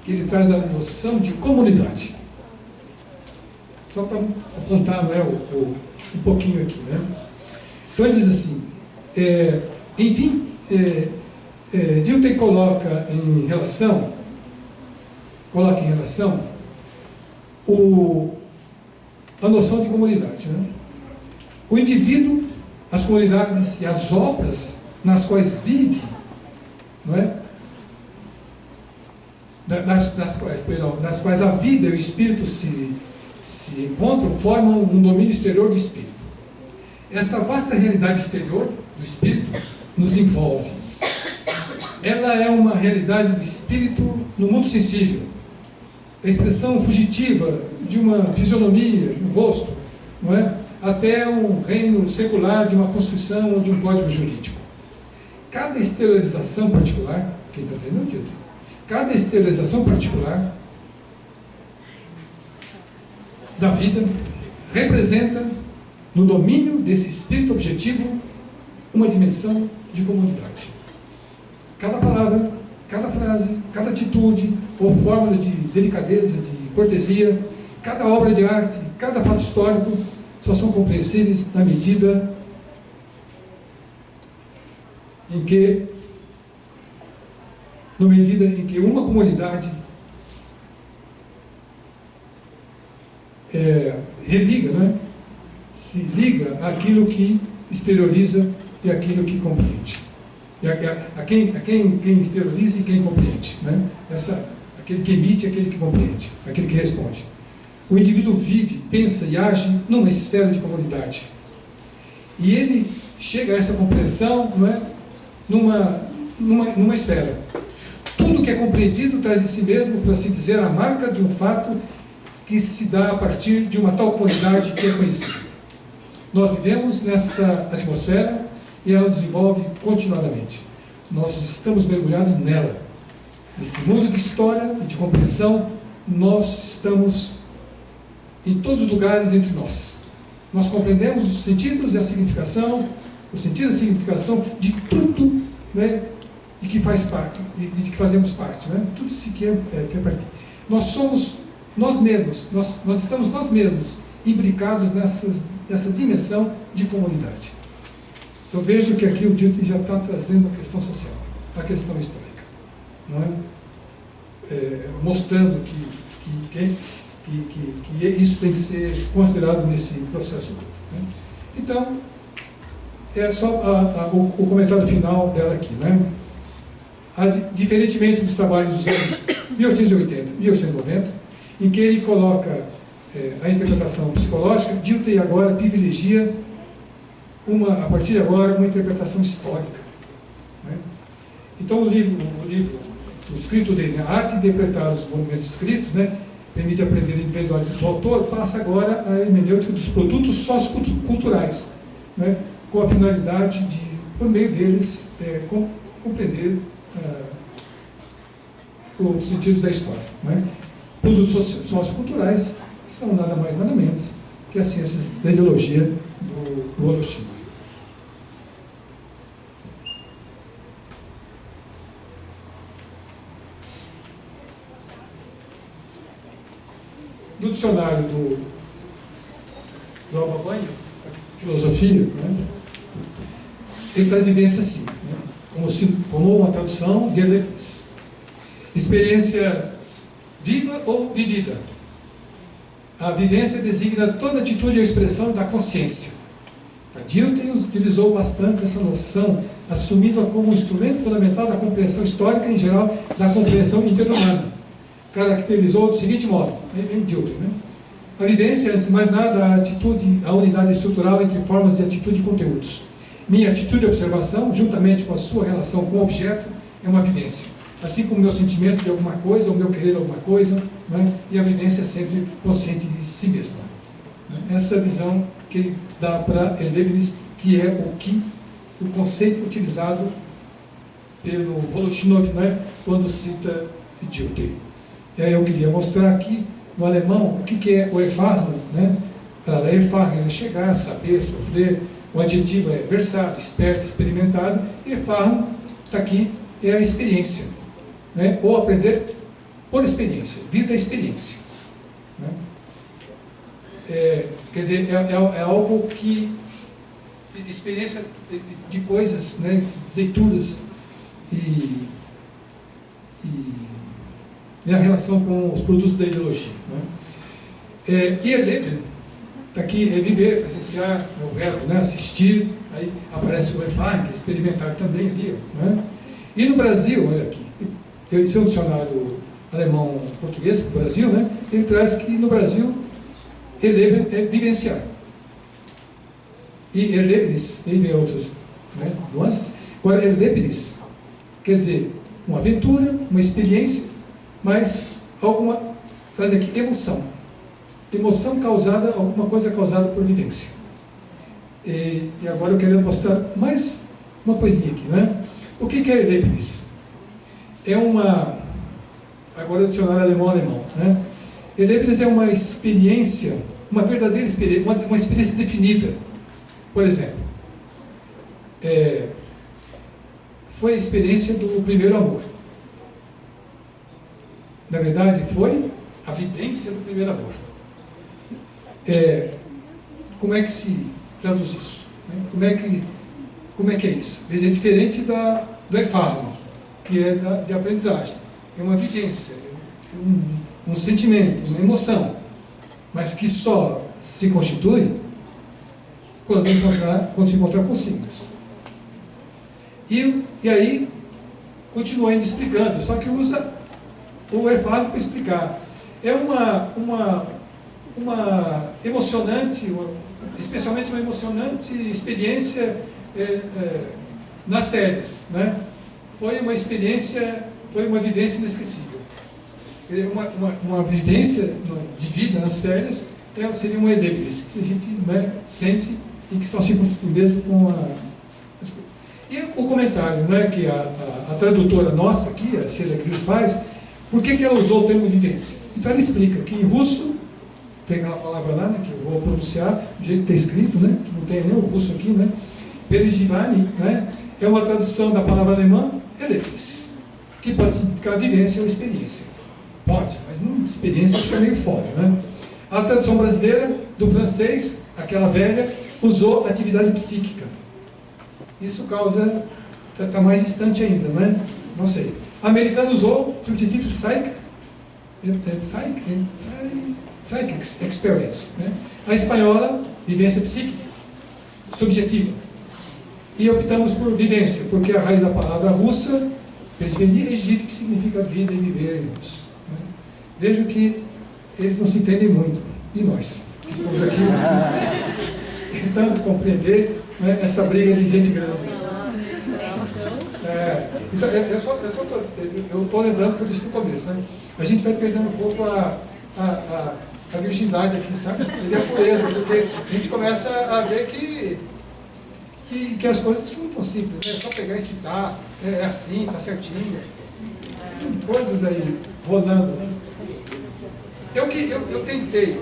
Que ele traz a noção de comunidade. Só para apontar, não é, um pouquinho aqui, né? Então ele diz assim, enfim, Dilthey coloca em relação a noção de comunidade, né? O indivíduo, as comunidades e as obras nas quais vive, não é? nas quais a vida e o espírito se encontram, formam um domínio exterior do espírito. Essa vasta realidade exterior do espírito nos envolve. Ela é uma realidade do espírito no mundo sensível, a expressão fugitiva de uma fisionomia, um rosto, não é? Até um reino secular de uma constituição ou de um código jurídico. Cada exteriorização particular, quem está dizendo é o Dilthey, cada exteriorização particular da vida representa, no domínio desse espírito objetivo, uma dimensão de comunidade. Cada palavra, cada frase, cada atitude ou fórmula de delicadeza, de cortesia, cada obra de arte, cada fato histórico só são compreensíveis na medida em que uma comunidade religa, né? Se liga àquilo que exterioriza e àquilo que compreende. A quem exterioriza e quem compreende, né? Aquele que emite e aquele que compreende, aquele que responde. O indivíduo vive, pensa e age numa esfera de comunidade. E ele chega a essa compreensão, não é? numa esfera. Tudo que é compreendido traz em si mesmo, por assim dizer, a marca de um fato que se dá a partir de uma tal comunidade que é conhecida. Nós vivemos nessa atmosfera e ela nos envolve continuadamente. Nós estamos mergulhados nela. Nesse mundo de história e de compreensão, nós estamos em todos os lugares entre nós. Nós compreendemos os sentidos e a significação, o sentido e a significação de tudo, né, de que faz parte, de que fazemos parte, né? Tudo isso que é parte. Nós somos nós mesmos, nós estamos nós mesmos imbricados nessa dimensão de comunidade. Então vejo que aqui o Dilthey já está trazendo a questão social, a questão histórica, não é? Mostrando que isso tem que ser considerado nesse processo todo, né? Então, é só o comentário final dela aqui, né? Diferentemente dos trabalhos dos anos 1880, 1890, em que ele coloca a interpretação psicológica, Dilthey agora privilegia, a partir de agora, uma interpretação histórica, né? Então o livro, o escrito dele, a arte de interpretar os monumentos escritos, né, permite aprender a individualidade do autor, passa agora a hermenêutica dos produtos socioculturais, né, com a finalidade de, por meio deles, compreender os sentidos da história, né? Produtos socioculturais são nada mais, nada menos que as ciências da ideologia do Holocima. No dicionário do Alba Banho, filosofia, né, ele traz vivência assim, né, como uma tradução de Deleuze. Experiência viva ou vivida. A vivência designa toda atitude e expressão da consciência. Dilthey utilizou bastante essa noção, assumindo-a como um instrumento fundamental da compreensão histórica em geral, da compreensão inter-humana. Caracterizou do seguinte modo, em Dilthey, né? A vivência, antes de mais nada, a unidade estrutural entre formas de atitude e conteúdos. Minha atitude de observação, juntamente com a sua relação com o objeto, é uma vivência. Assim como o meu sentimento de alguma coisa, o meu querer alguma coisa, né? E a vivência é sempre consciente de si mesma. Essa visão que ele dá para Leibniz, que é o conceito utilizado pelo Voloshinov, né? Quando cita Dilthey. E aí eu queria mostrar aqui, no alemão, o que é o Erfahrung, né? Erfahrung é chegar, saber, sofrer. O adjetivo é versado, esperto, experimentado. E Erfahrung, está aqui, é a experiência, né? Ou aprender por experiência, vir da experiência, né? Quer dizer, é algo que, experiência de coisas, né? Leituras e a relação com os produtos da ideologia, né? E Erleben, está aqui, é viver, presenciar, é o verbo, né? Assistir, aí aparece o Erfahrung, experimentar também ali, né? E no Brasil, olha aqui, esse é um dicionário alemão-português para o Brasil, né? Ele traz que no Brasil, Erleben é vivenciar. E Erlebnis, aí vem outras, né, nuances. Agora, Erlebnis quer dizer uma aventura, uma experiência, mas traz aqui emoção. Emoção causada, alguma coisa causada por vivência. E agora eu quero mostrar mais uma coisinha aqui, né? O que é Erlebnis? Agora o dicionário alemão, né? Erlebnis é uma experiência, uma verdadeira experiência, uma experiência definida. Por exemplo, foi a experiência do primeiro amor. Na verdade, foi a vivência do primeiro amor. Como é que se traduz isso? Como é que é isso? É diferente do Erfahrung, que é de aprendizagem. É uma vivência, um sentimento, uma emoção, mas que só se constitui quando se encontrar consigo. E aí, continua ainda explicando, só que usa o Erfahrung para explicar. É uma emocionante, especialmente uma emocionante experiência nas férias, né? Foi uma experiência, foi uma vivência inesquecível. Uma vivência de vida nas férias seria uma Erlebnis, que a gente, né, sente e que só se constitui mesmo com as coisas. E o comentário, né, que a tradutora nossa aqui, a Sheila Gris, faz, por que ela usou o termo vivência? Então ela explica que em russo, tem aquela palavra lá, né, que eu vou pronunciar do jeito que está escrito, né, que não tem nem o russo aqui, né, Perejivani, né, é uma tradução da palavra alemã Erlebnis, que pode significar vivência ou experiência. Pode, mas não, experiência fica meio fora, né? A tradução brasileira do francês, aquela velha, usou atividade psíquica. Isso causa, está mais distante ainda, né? Não sei. A americana usou o substantivo psychic experience, né? A espanhola, vivência psíquica, subjetiva. E optamos por vivência, porque a raiz da palavra russa, que significa vida e viver em russo. Né? Vejam que eles não se entendem muito. E nós, que estamos aqui tentando compreender, né, essa briga de gente grande. Então, eu estou lembrando que eu disse no começo, né? A gente vai perdendo um pouco a virgindade aqui, sabe? E a pureza, porque a gente começa a ver que as coisas não são tão simples, né? É só pegar e citar, é assim, está certinho. Tem coisas aí rolando. Eu tentei,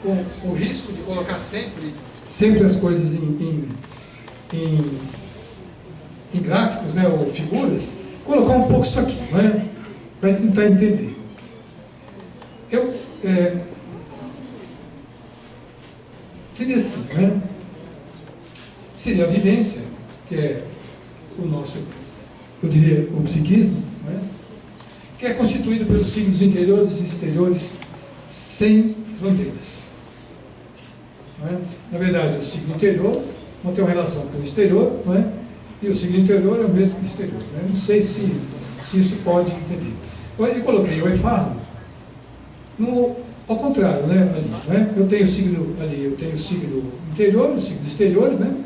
com o risco de colocar sempre as coisas em gráficos, né, ou figuras, colocar um pouco isso aqui, né, para tentar entender. Seria assim, né? Seria a vivência, que é o nosso, eu diria, o psiquismo, né? Que é constituído pelos signos interiores e exteriores sem fronteiras. Não é? Na verdade, o signo interior não tem uma relação com o exterior, não é? E o signo interior é o mesmo que o exterior. Né? Não sei se isso pode entender. Eu coloquei o Erfahrung ao contrário, né? Ali, né? Eu tenho o signo ali, eu tenho o signo interior, o signo exterior, né?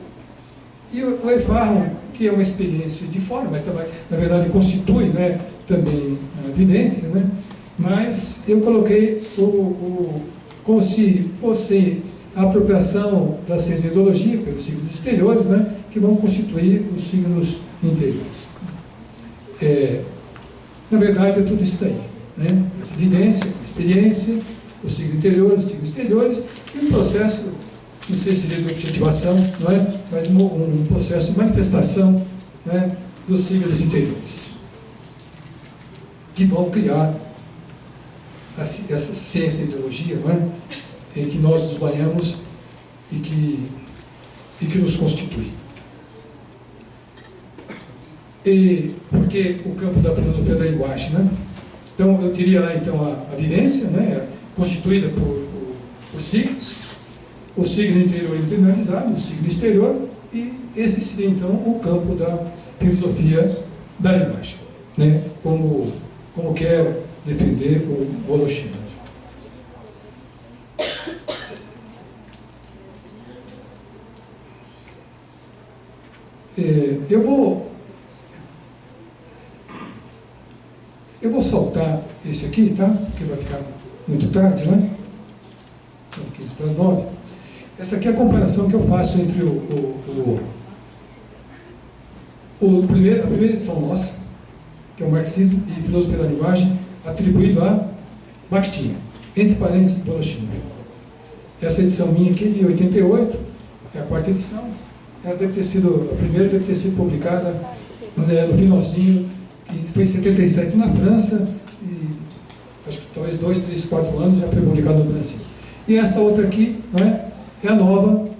E o EFARRO, que é uma experiência de fora, mas também, na verdade, constitui, né, também a evidência, né, mas eu coloquei como se fosse a apropriação da ciência de ideologia pelos signos exteriores, né, que vão constituir os signos interiores. Na verdade, é tudo isso daí, né? Essa evidência, experiência, os signos interiores, os signos exteriores, e um processo, não sei se seria de objetivação, não é? Mas um processo de manifestação, né, dos signos interiores, que vão criar essa ciência de ideologia, não é? Em que nós nos banhamos e que nos constitui. E porque o campo da filosofia da linguagem, né? Então eu teria lá então a vivência, né, constituída por signos, o signo interior internalizado, o signo exterior, e esse seria então o campo da filosofia da linguagem, né, como quer defender o Voloshinov. Eu vou saltar esse aqui, tá? Porque vai ficar muito tarde, né? São 15 para as 9. Essa aqui é a comparação que eu faço entre a primeira edição nossa, que é o Marxismo e Filosofia da Linguagem, atribuído a Bakhtin, entre parênteses, Voloshinov. Essa edição minha aqui, de 88, é a quarta edição. Ela deve ter sido, a primeira deve ter sido publicada no finalzinho, que foi em 77 na França, e acho que talvez 2, 3, 4 anos já foi publicado no Brasil. E esta outra aqui, né, é a nova,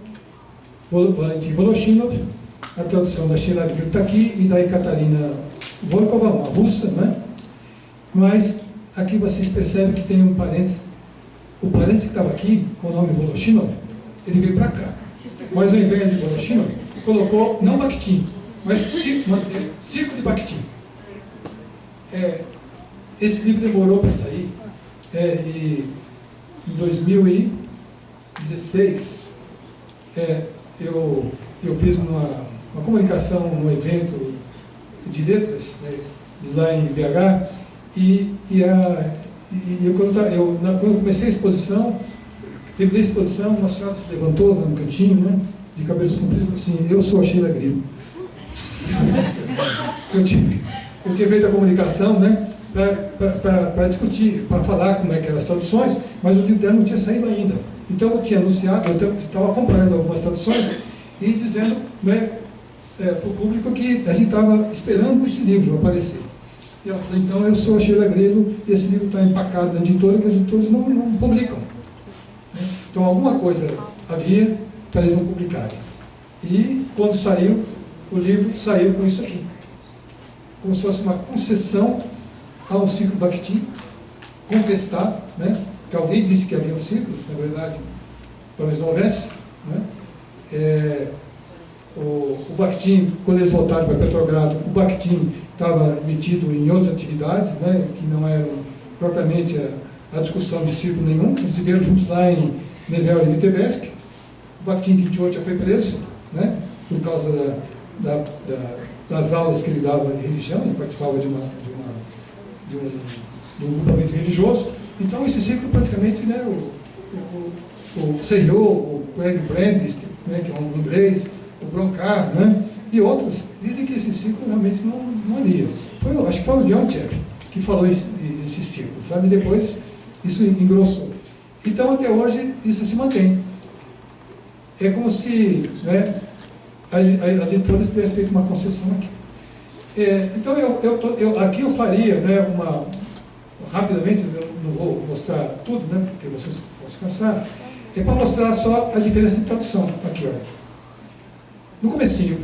Valentin Voloshinov, a tradução da Sheila Grilo está aqui, e da Ekaterina Volkova, uma russa, né? Mas aqui vocês percebem que tem um parênteses. O parênteses que estava aqui, com o nome Voloshinov, ele veio para cá. Mas ao invés de Voloshinov, colocou não Bakhtin, mas Circo de Bakhtin. Esse livro demorou para sair, e em 2016 eu fiz uma comunicação num evento de letras, né, lá em BH, quando eu comecei a exposição, terminei a exposição, uma senhora se levantou no cantinho, né, de cabelos compridos, e falou assim: eu sou a Sheila Grilo. Eu tinha feito a comunicação, né, para discutir, para falar como é que eram as traduções, mas o livro dela não tinha saído ainda. Então eu tinha anunciado, eu estava acompanhando algumas traduções e dizendo, né, para o público que a gente estava esperando esse livro aparecer. E ela falou: então eu sou a Sheila Grilo, e esse livro está empacado na editora, que os editores não publicam. Então alguma coisa havia para eles não publicarem. E quando saiu, o livro saiu com isso aqui, como se fosse uma concessão ao ciclo Bakhtin, contestado, né? Que alguém disse que havia um ciclo, na verdade, talvez não houvesse, né? O Bakhtin, quando eles voltaram para Petrogrado, o Bakhtin estava metido em outras atividades, né, que não eram propriamente a discussão de círculo nenhum. Eles se viram juntos lá em Nevel e Vitebsk. O Bakhtin, em 28, já foi preso, né, por causa das aulas que ele dava de religião. Ele participava de um grupamento religioso. Então esse ciclo praticamente, né, o Serio, o Craig Brandis, né, que é um inglês, o Broncar, né, e outros dizem que esse ciclo realmente não havia. Acho que foi o Leontiev que falou esse ciclo, sabe? E depois isso engrossou. Então até hoje isso se mantém. É como se, né, as editoras tivessem feito uma concessão aqui. Então aqui eu faria, né, rapidamente, eu não vou mostrar tudo, né, porque vocês vão se cansar, para mostrar só a diferença de tradução. Aqui, olha. No comecinho, o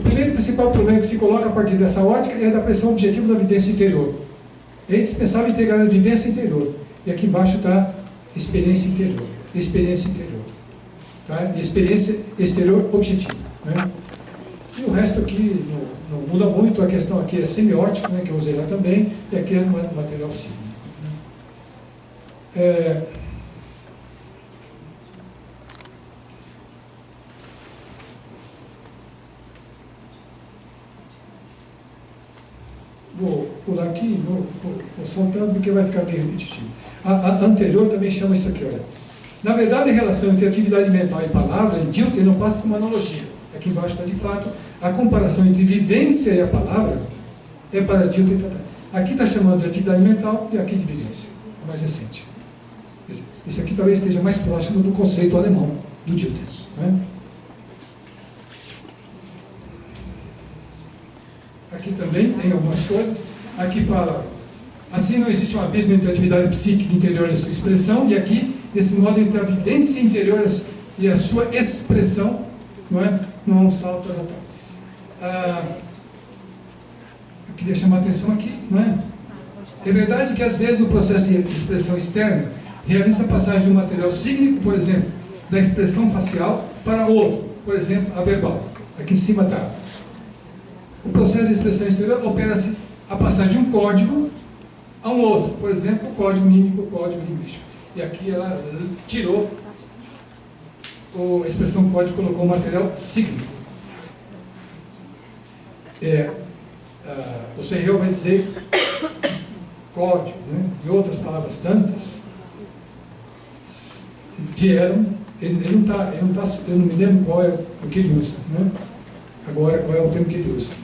primeiro e principal problema que se coloca a partir dessa ótica é a da pressão objetiva da vivência interior. É indispensável integrar a vivência interior. E aqui embaixo está experiência interior. Experiência interior. Tá? E experiência exterior objetiva. Né? E o resto aqui não muda muito. A questão aqui é semiótica, né, que eu usei lá também, e aqui é material cívico. vou pular aqui, vou soltando, porque vai ficar meio repetitivo. A anterior também chama isso aqui, olha. Na verdade, a relação entre atividade mental e palavra, em Dilthey, não passa por uma analogia. Aqui embaixo está de fato, a comparação entre vivência e a palavra é para Dilthey. Aqui está chamando de atividade mental e aqui de vivência, é mais recente. Isso aqui talvez esteja mais próximo do conceito alemão, do Dilthey. Né? Aqui também tem algumas coisas. Aqui fala, assim não existe um abismo entre a atividade psíquica interior e a sua expressão, e aqui, esse modo entre a vivência interior e a sua expressão, não é um salto adaptado. Eu queria chamar a atenção aqui, não é? É verdade que às vezes no processo de expressão externa, realiza a passagem de um material sígnico, por exemplo, da expressão facial para outro, por exemplo, a verbal. Aqui em cima está. O processo de expressão exterior opera-se a passagem de um código a um outro, por exemplo, o código mímico, o código linguístico. E aqui ela tirou a expressão código, colocou o material sígnico. O Serrel vai dizer código, né? E outras palavras tantas vieram. Ele não me lembro qual é o que ele usa, né? Agora qual é o termo que ele usa.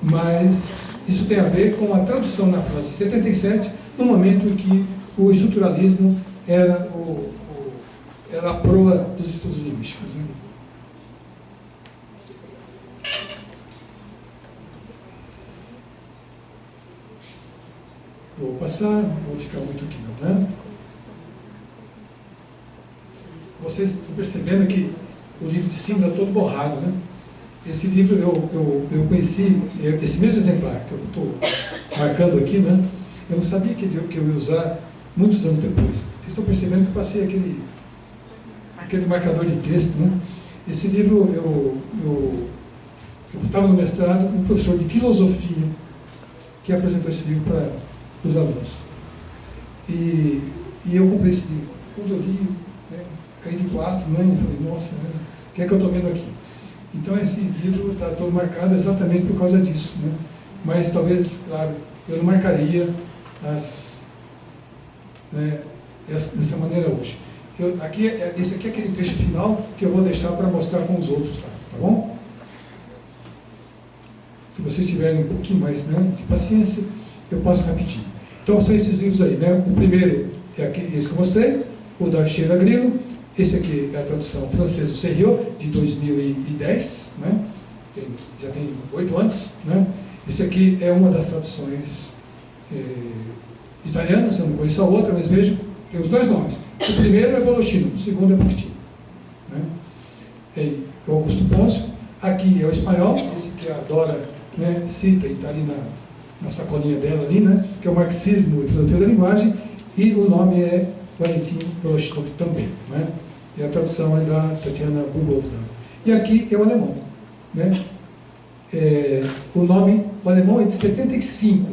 Mas isso tem a ver com a tradução na frase 77, no momento em que o estruturalismo era a proa dos estudos linguísticos. Né? Vou passar, não vou ficar muito aqui não, né? Vocês estão percebendo que o livro de cima está todo borrado, né? Esse livro eu conheci, esse mesmo exemplar que eu estou marcando aqui, né? Eu não sabia que eu ia usar muitos anos depois. Vocês estão percebendo que eu passei aquele marcador de texto, né? Esse livro, eu estava no mestrado, um professor de filosofia que apresentou esse livro para os alunos. E eu comprei esse livro. Quando eu li, né, caí de 4, né? E falei, nossa, né, o que é que eu estou vendo aqui? Então esse livro está todo marcado exatamente por causa disso, né? Mas talvez, claro, eu não marcaria dessa maneira hoje. Esse aqui é aquele trecho final que eu vou deixar para mostrar com os outros, tá bom? Se vocês tiverem um pouquinho mais, né, de paciência, eu passo rapidinho. Então são esses livros aí, né? O primeiro é esse que eu mostrei, o da Sheila Grillo. Esse aqui é a tradução francesa do Serrel, de 2010, né? Já tem 8 anos. Né? Esse aqui é uma das traduções italianas, eu não conheço a outra, mas vejo, tem os dois nomes. O primeiro é Voloshino, o segundo é Bakhtin. Né? É o Augusto Pôncio. Aqui é o espanhol, esse que a Dora, né, cita e está ali na sacolinha dela, ali, né? Que é o Marxismo e Filosofia da Linguagem, e o nome é Valentin Voloshinov também. Né? E a tradução é da Tatiana Bulovna. E aqui é o alemão. Né? O nome, o alemão é de 75.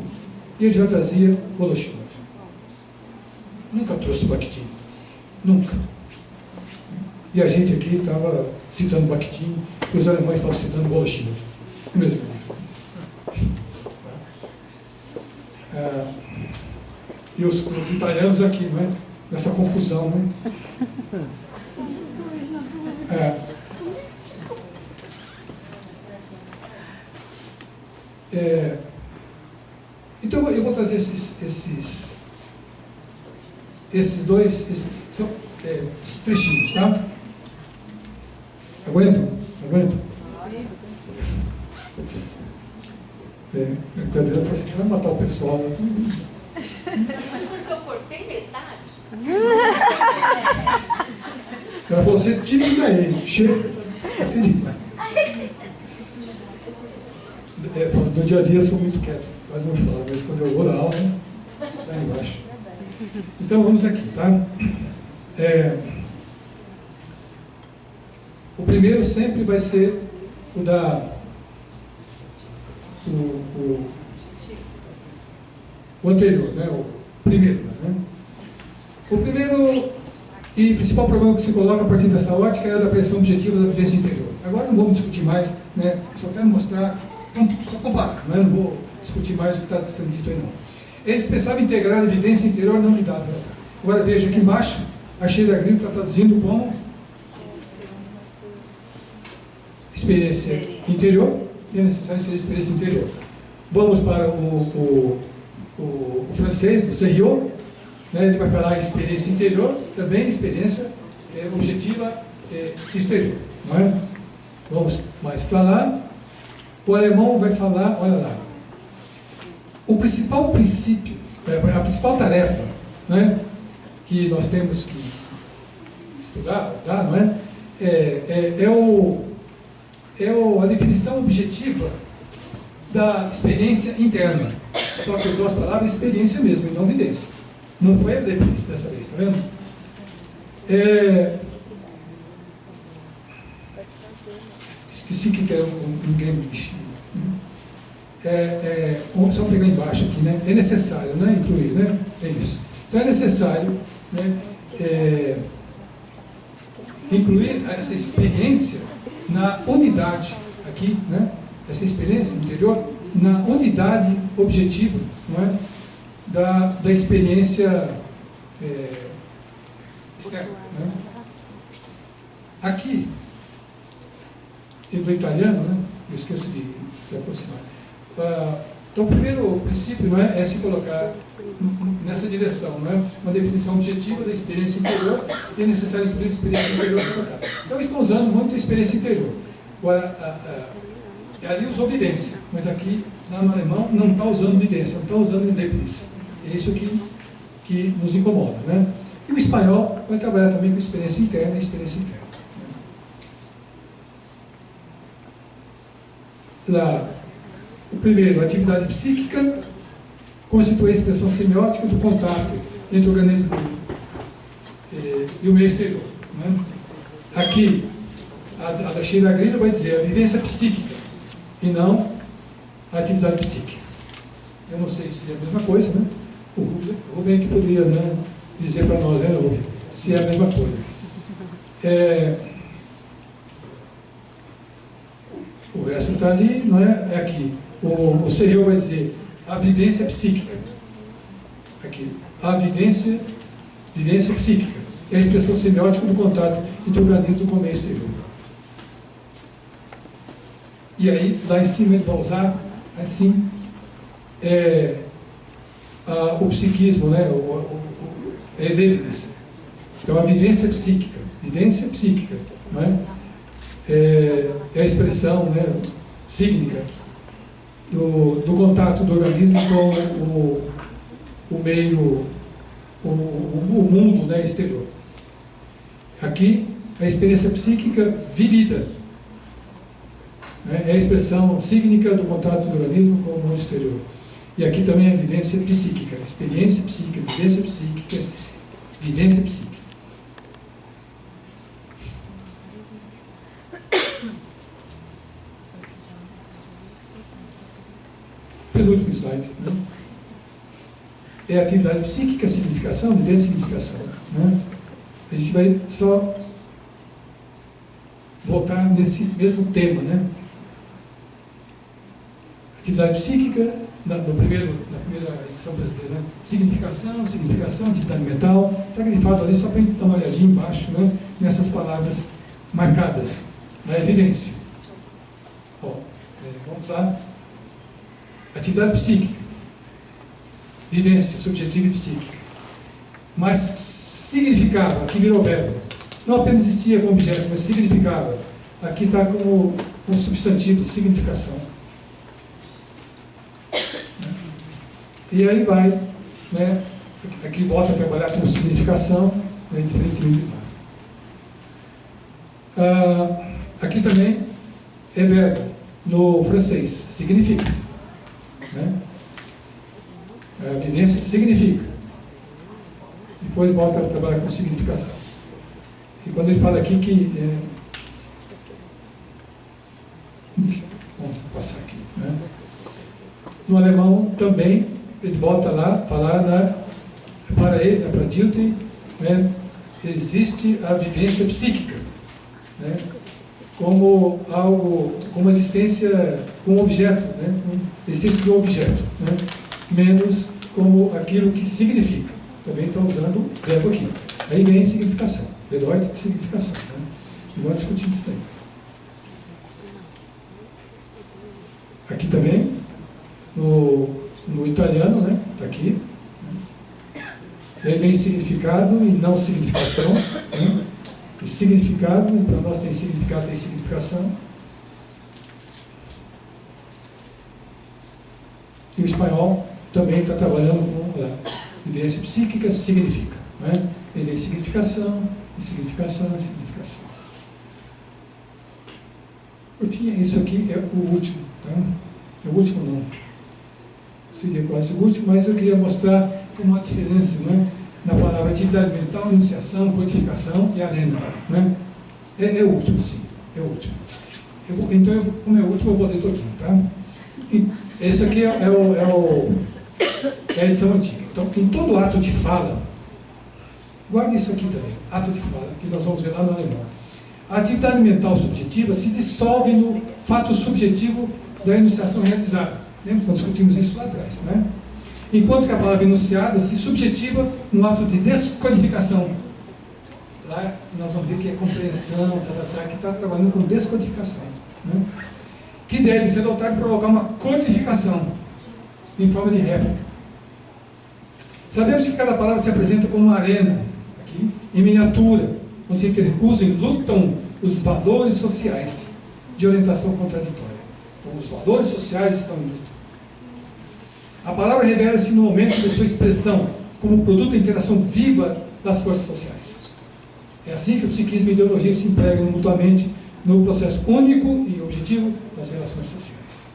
E ele já trazia Voloshinov. Nunca trouxe Bakhtin. Nunca. E a gente aqui estava citando Bakhtin, e os alemães estavam citando Voloshinov. O mesmo livro. E os italianos aqui, não é? Nessa confusão, né? Então eu vou trazer esses dois, são esses trechinhos, tá? Aguentam? A Cadê falou assim, você vai matar o pessoal, né? Isso porque eu cortei metade. Ela falou, você tira daí, chega, até demais. No dia a dia eu sou muito quieto, quase não falo, mas quando eu vou na aula, sai embaixo. Então vamos aqui, tá? O primeiro sempre vai ser o anterior, né? O primeiro, né? O primeiro e principal problema que se coloca a partir dessa ótica é a da pressão objetiva da vivência interior. Agora não vamos discutir mais, né? Só quero mostrar, só comparar, né? Não vou discutir mais o que está sendo dito aí, não. Eles pensavam em integrar a vivência interior na unidade relatável. Agora veja aqui embaixo, a Sheila Green está traduzindo como experiência interior, e é necessário ser experiência interior. Vamos para o francês, do Serriot, né? Ele vai falar experiência interior, também experiência objetiva exterior. Não é? Vamos mais para lá. O alemão vai falar, olha lá, o principal princípio, a principal tarefa, né, que nós temos que estudar, não é? A definição objetiva da experiência interna. Só que usou as palavras experiência mesmo, e não vivência. Não foi a Leibniz dessa vez, está vendo? Esqueci que era um game. Só pegar embaixo aqui, né? É necessário, né? Incluir, né? É isso. Então é necessário, né? Incluir essa experiência na unidade aqui, né? Essa experiência interior na unidade objetiva, não é? da experiência externa. Né? Aqui, no italiano, né? Eu esqueço de aproximar. Então, o primeiro princípio, não é se colocar nessa direção, não é? Uma definição objetiva da experiência interior, e é necessário incluir a experiência interior. Então, estão usando muito a experiência interior. Agora, ali usou vivência, mas aqui no alemão não está usando vivência, não está usando Leibniz. É isso que nos incomoda, né? E o espanhol vai trabalhar também com experiência interna e experiência interna. Lá, o primeiro, a atividade psíquica constitui a expressão semiótica do contato entre o organismo e o meio exterior. Né? Aqui, a da Sheila Green vai dizer a vivência psíquica e não a atividade psíquica. Eu não sei se é a mesma coisa, né? O Rubem que poderia, né, dizer para nós, né, Rubem, se é a mesma coisa. O resto está ali, não é? É aqui. O Serriot vai dizer a vivência psíquica. Aqui. A vivência psíquica. É a expressão semiótica do contato entre o organismo com o meio exterior. E aí, lá em cima, ele vai usar, assim, o psiquismo, né? Leibniz. Então, a vivência psíquica. Vivência psíquica, não é? É a expressão, né, sígnica do contato do organismo com o meio, o mundo, né, exterior. Aqui, a experiência psíquica vivida, né, é a expressão sígnica do contato do organismo com o mundo exterior. E aqui também a vivência psíquica, experiência psíquica, vivência psíquica, vivência psíquica. Penúltimo slide. Né? É a atividade psíquica, significação, vivência e significação. Né? A gente vai só voltar nesse mesmo tema. Né? Atividade psíquica, na primeira edição brasileira. Né? Significação, atividade mental. Está grifado ali só para dar uma olhadinha embaixo, né? Nessas palavras marcadas. Na evidência. Vamos lá. Atividade psíquica, vivência subjetiva e psíquica. Mas significava, aqui virou verbo. Não apenas existia como objeto, mas significava. Aqui está como um substantivo, significação. E aí vai, né? Aqui volta a trabalhar com significação, né, diferentemente lá. Aqui também é verbo, no francês, significa. Né? A vivência significa. Depois volta a trabalhar com significação. E quando ele fala aqui que... vamos passar aqui. Né? No alemão também, ele volta lá a falar para ele, para Dilthey, né? Existe a vivência psíquica. Né? como algo, como existência, como objeto, né? Existência do objeto, né? Menos como aquilo que significa. Também está usando o verbo aqui. Aí vem significação. Bedeutung, significação. Né? E vamos discutir isso daí. Aqui também, no italiano, né? Está aqui. Né? E aí vem significado e não significação. Né? E significado, para nós tem significado e significação. E o espanhol também está trabalhando com a evidência psíquica, significa. Né? Ele tem significação, e significação, e significação. Por fim, isso aqui é o último. Tá? É o último não. Seria quase o último, mas eu queria mostrar uma diferença, né? Na palavra atividade mental, enunciação, codificação e arena. Né? É o último, sim. É o último. Então, como é o último, eu vou ler todinho. Tá? Esse aqui é a edição antiga. Então, em todo ato de fala, guarde isso aqui também, ato de fala, que nós vamos ver lá no alemão. A atividade mental subjetiva se dissolve no fato subjetivo da enunciação realizada. Lembra que nós discutimos isso lá atrás, né? Enquanto que a palavra enunciada se subjetiva no ato de descodificação. Lá nós vamos ver que é compreensão, que está trabalhando com descodificação. Né? Que deve ser adotado e provocar uma codificação em forma de réplica. Sabemos que cada palavra se apresenta como uma arena, aqui, em miniatura, onde se intercruzam e lutam os valores sociais de orientação contraditória. Então, os valores sociais estão em luta. A palavra revela-se no momento de sua expressão, como produto da interação viva das forças sociais. É assim que o psiquismo e a ideologia se empregam mutuamente no processo único e objetivo das relações sociais.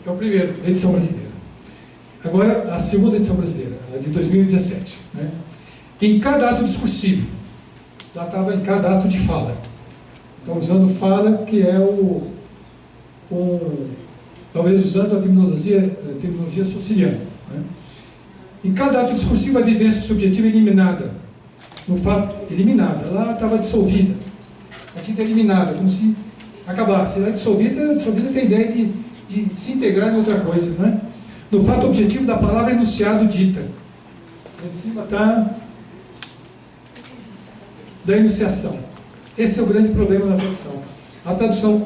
É o primeiro, a edição brasileira. Agora, a segunda edição brasileira, a de 2017. Né? Em cada ato discursivo, já estava em cada ato de fala. Então, usando fala, que é talvez usando a terminologia socialiana. Né? Em cada ato discursivo, a vivência subjetiva é eliminada. No fato, eliminada. Lá estava dissolvida. Aqui está eliminada, como se acabasse. Lá dissolvida tem a ideia de se integrar em outra coisa. Né? No fato objetivo da palavra enunciado dita. Em cima está da enunciação. Esse é o grande problema da tradução.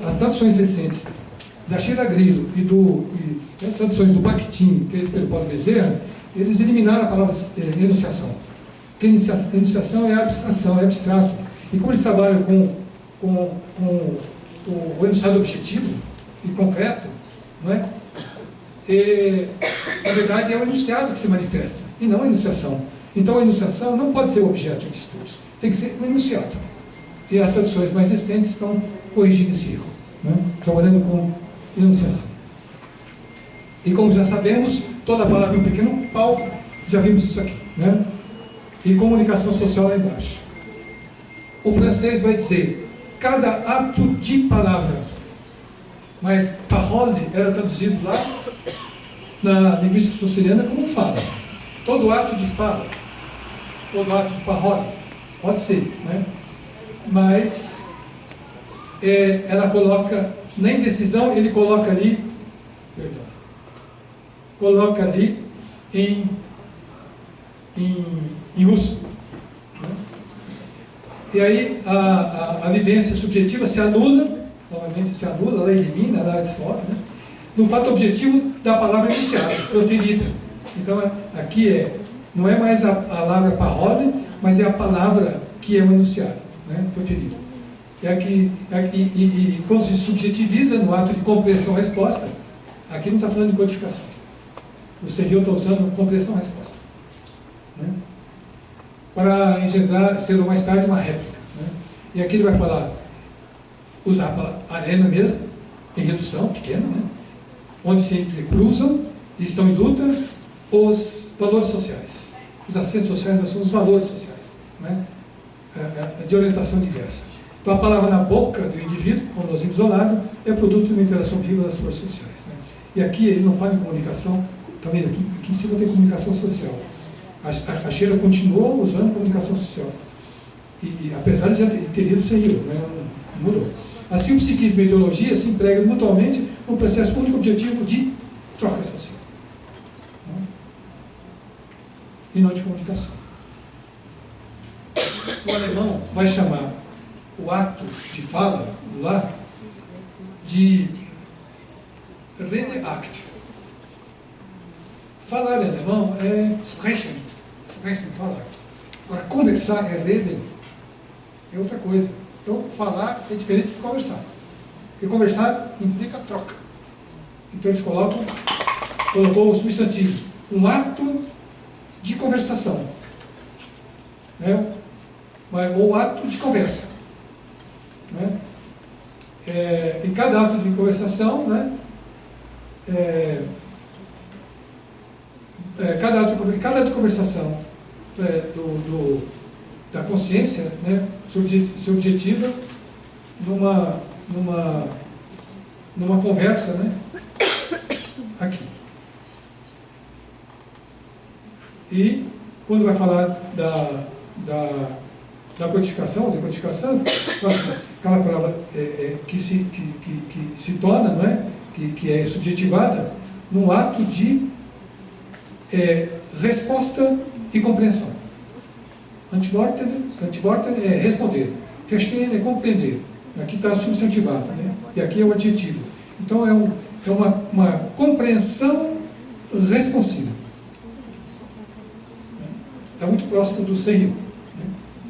As traduções recentes da Sheila Grillo e as traduções do Bakhtin, feito pelo Paulo Bezerra, eles eliminaram a palavra enunciação. Porque enunciação é abstração, é abstrato. E como eles trabalham com o enunciado objetivo e concreto, não é? Na verdade é o enunciado que se manifesta, e não a enunciação. Então a enunciação não pode ser objeto de estudos, tem que ser um enunciado. E as traduções mais recentes estão corrigindo esse erro, né? Trabalhando com enunciação. E como já sabemos, toda palavra é um pequeno palco, já vimos isso aqui, né? E comunicação social lá embaixo. O francês vai dizer, cada ato de palavra, mas parole era traduzido lá na linguística socialiana como fala. Todo ato de fala, todo ato de parole, pode ser, né? Mas ela coloca, na indecisão, ele coloca ali, coloca ali em russo. Né? E aí a vivência subjetiva se anula, novamente se anula, ela elimina, ela dissolve, né? No fato objetivo da palavra enunciada, proferida. Então aqui não é mais a palavra parole, mas é a palavra que é o enunciado, né? Proferida. E quando se subjetiviza no ato de compreensão-resposta, aqui não está falando de codificação. O Serial está usando compreensão-resposta, né? Para engendrar, cedo ou mais tarde, uma réplica. Né? E aqui ele vai falar, usar a palavra arena mesmo, em redução pequena, né? Onde se entrecruzam e estão em luta os valores sociais. Os acentos sociais não são os valores sociais, né? De orientação diversa. Então a palavra na boca do indivíduo, como nós vimos ao lado, é produto de uma interação viva das forças sociais. Né? E aqui ele não fala em comunicação, está vendo? Aqui em cima tem comunicação social. A Sheila continuou usando comunicação social. E apesar de já ter ido, saiu, né? Não mudou. Assim, o psiquismo e a ideologia se empregam mutuamente num processo único objetivo de troca social. Né? E não de comunicação. O alemão vai chamar o ato de fala lá de Redeakt. Falar em alemão é sprechen, falar. Agora, conversar é reden, é outra coisa. Então, falar é diferente de conversar. Porque conversar implica troca. Então, eles colocou o substantivo. Um ato de conversação. Né? Ou ato de conversa. Né? Em cada ato de conversação, né? Cada ato de conversação da consciência, né, se objetiva numa conversa, né, aqui. E quando vai falar da codificação, fala assim, aquela palavra que se torna, não é, que é subjetivada num ato de resposta e compreensão. Antworten é responder. Verstehen é compreender. Aqui está substantivado, né? E aqui é o adjetivo. Então é uma compreensão responsiva. Está muito próximo do serio. Né?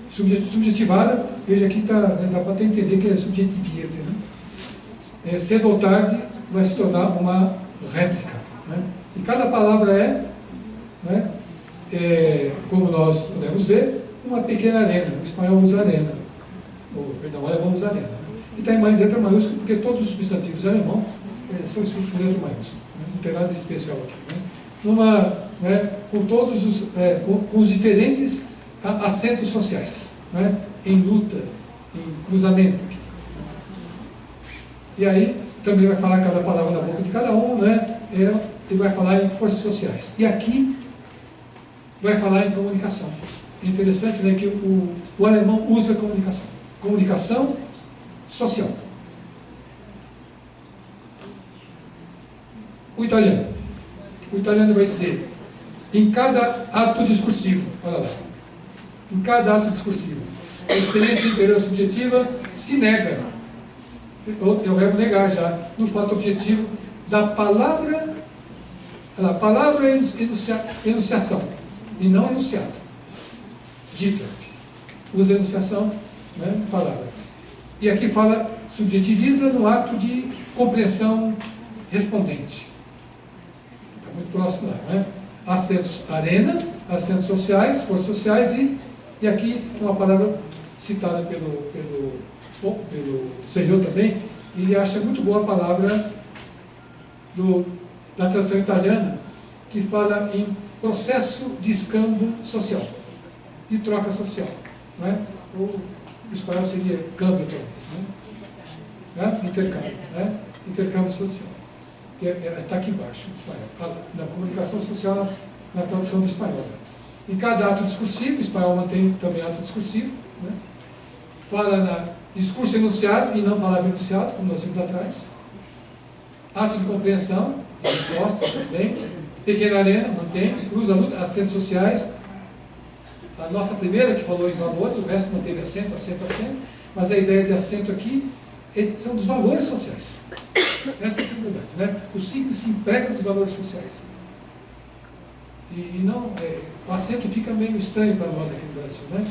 Subjetivada, veja aqui dá para entender que é subjetividade. Né? Cedo ou tarde vai se tornar uma réplica. Né? E cada palavra né, como nós podemos ver, uma pequena arena. O espanhol usa arena. O alemão usa arena. E está em letra maiúscula porque todos os substantivos em alemão são escritos com letra maiúscula. Né? Não tem nada de especial aqui. Né? Com todos com os diferentes acentos sociais. Né? Em luta, em cruzamento. Aqui. E aí também vai falar cada palavra na boca de cada um, né? E vai falar em forças sociais. E aqui vai falar em comunicação. É interessante, né, que o alemão usa a comunicação. Comunicação social. O italiano vai dizer, em cada ato discursivo, olha lá, em cada ato discursivo, a experiência interior subjetiva se nega, é o verbo negar já, no fato objetivo da palavra enunciação, e não enunciado. Dita. Usa enunciação, né, palavra. E aqui fala, subjetiviza no ato de compreensão respondente. Está muito próximo lá, né? Acentos arena, acentos sociais, forças sociais e aqui uma palavra citada pelo Sergio também, ele acha muito boa a palavra da tradução italiana, que fala em processo de escambo social, de troca social. Né? O espanhol seria câmbio, talvez. Né? Intercâmbio. Né? Intercâmbio social. Que está aqui embaixo, no espanhol. Na comunicação social, na tradução do espanhol. Em cada ato discursivo, o espanhol mantém também ato discursivo. Né? Fala na discurso enunciado e não palavra enunciado, como nós vimos lá atrás. Ato de compreensão, resposta também. Pequena arena, mantém. Cruz a luta, acentos sociais. A nossa primeira que falou em valores, o resto manteve acento. Mas a ideia de acento aqui são dos valores sociais. Essa é a prioridade, né? O signo se emprega dos valores sociais. E não, o acento fica meio estranho para nós aqui no Brasil, né?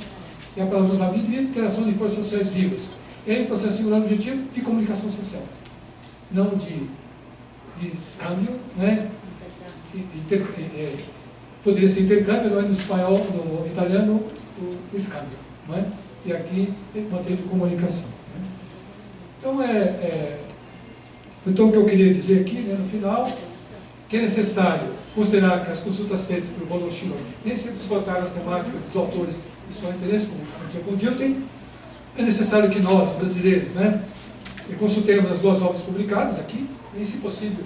E a palavra da vida e interação de forças sociais vivas. E aí o processo singular objetivo de comunicação social. Não de escâmbio, né? Poderia ser intercâmbio, não é? No espanhol, no italiano, o escâmbio, não é? E aqui mantém comunicação. Né? Então o que eu queria dizer aqui, né, no final, que é necessário considerar que as consultas feitas pelo Von Schiller nem sempre esgotaram as temáticas dos autores de seu interesse, como aconteceu com o Dilthey. É necessário que nós, brasileiros, né, consultemos as duas obras publicadas aqui, e, se possível,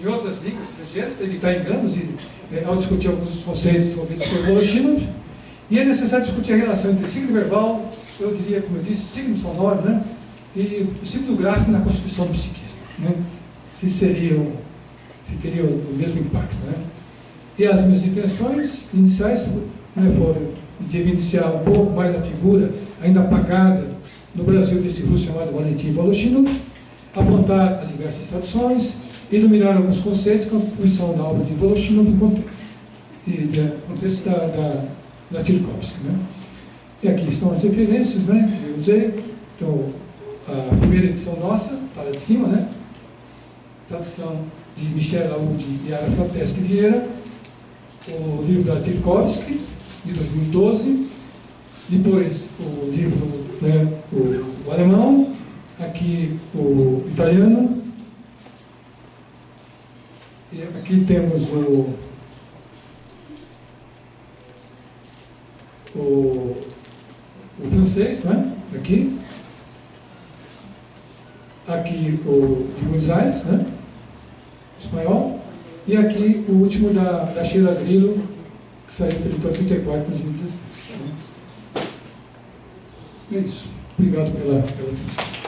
em outras línguas estrangeiras, para evitar enganos e ao discutir alguns dos conceitos envolvidos por Voloshinov. E é necessário discutir a relação entre signo verbal, eu diria, como eu disse, signo sonoro, né? E o signo gráfico na constituição do psiquismo, né? Se teriam o mesmo impacto, né? E as minhas intenções iniciais, né, foram de evidenciar um pouco mais a figura ainda apagada no Brasil desse russo chamado Valentin Voloshinov, apontar as diversas traduções, iluminar alguns conceitos com a contribuição da obra de Voloshinov no contexto da Tchaikovsky, né? E aqui estão as referências, né, que eu usei. Então, a primeira edição nossa, está lá de cima, né? Tradução de Michel Laud e Ara Frateschi Vieira, o livro da Tchaikovsky, de 2012, depois o livro, né, o alemão, aqui o italiano, e aqui temos o francês, né, aqui o de Buenos Aires, né, espanhol, e aqui o último da Sheila Grillo, que saiu pelo editor 34 em 2016. É isso. Obrigado pela atenção.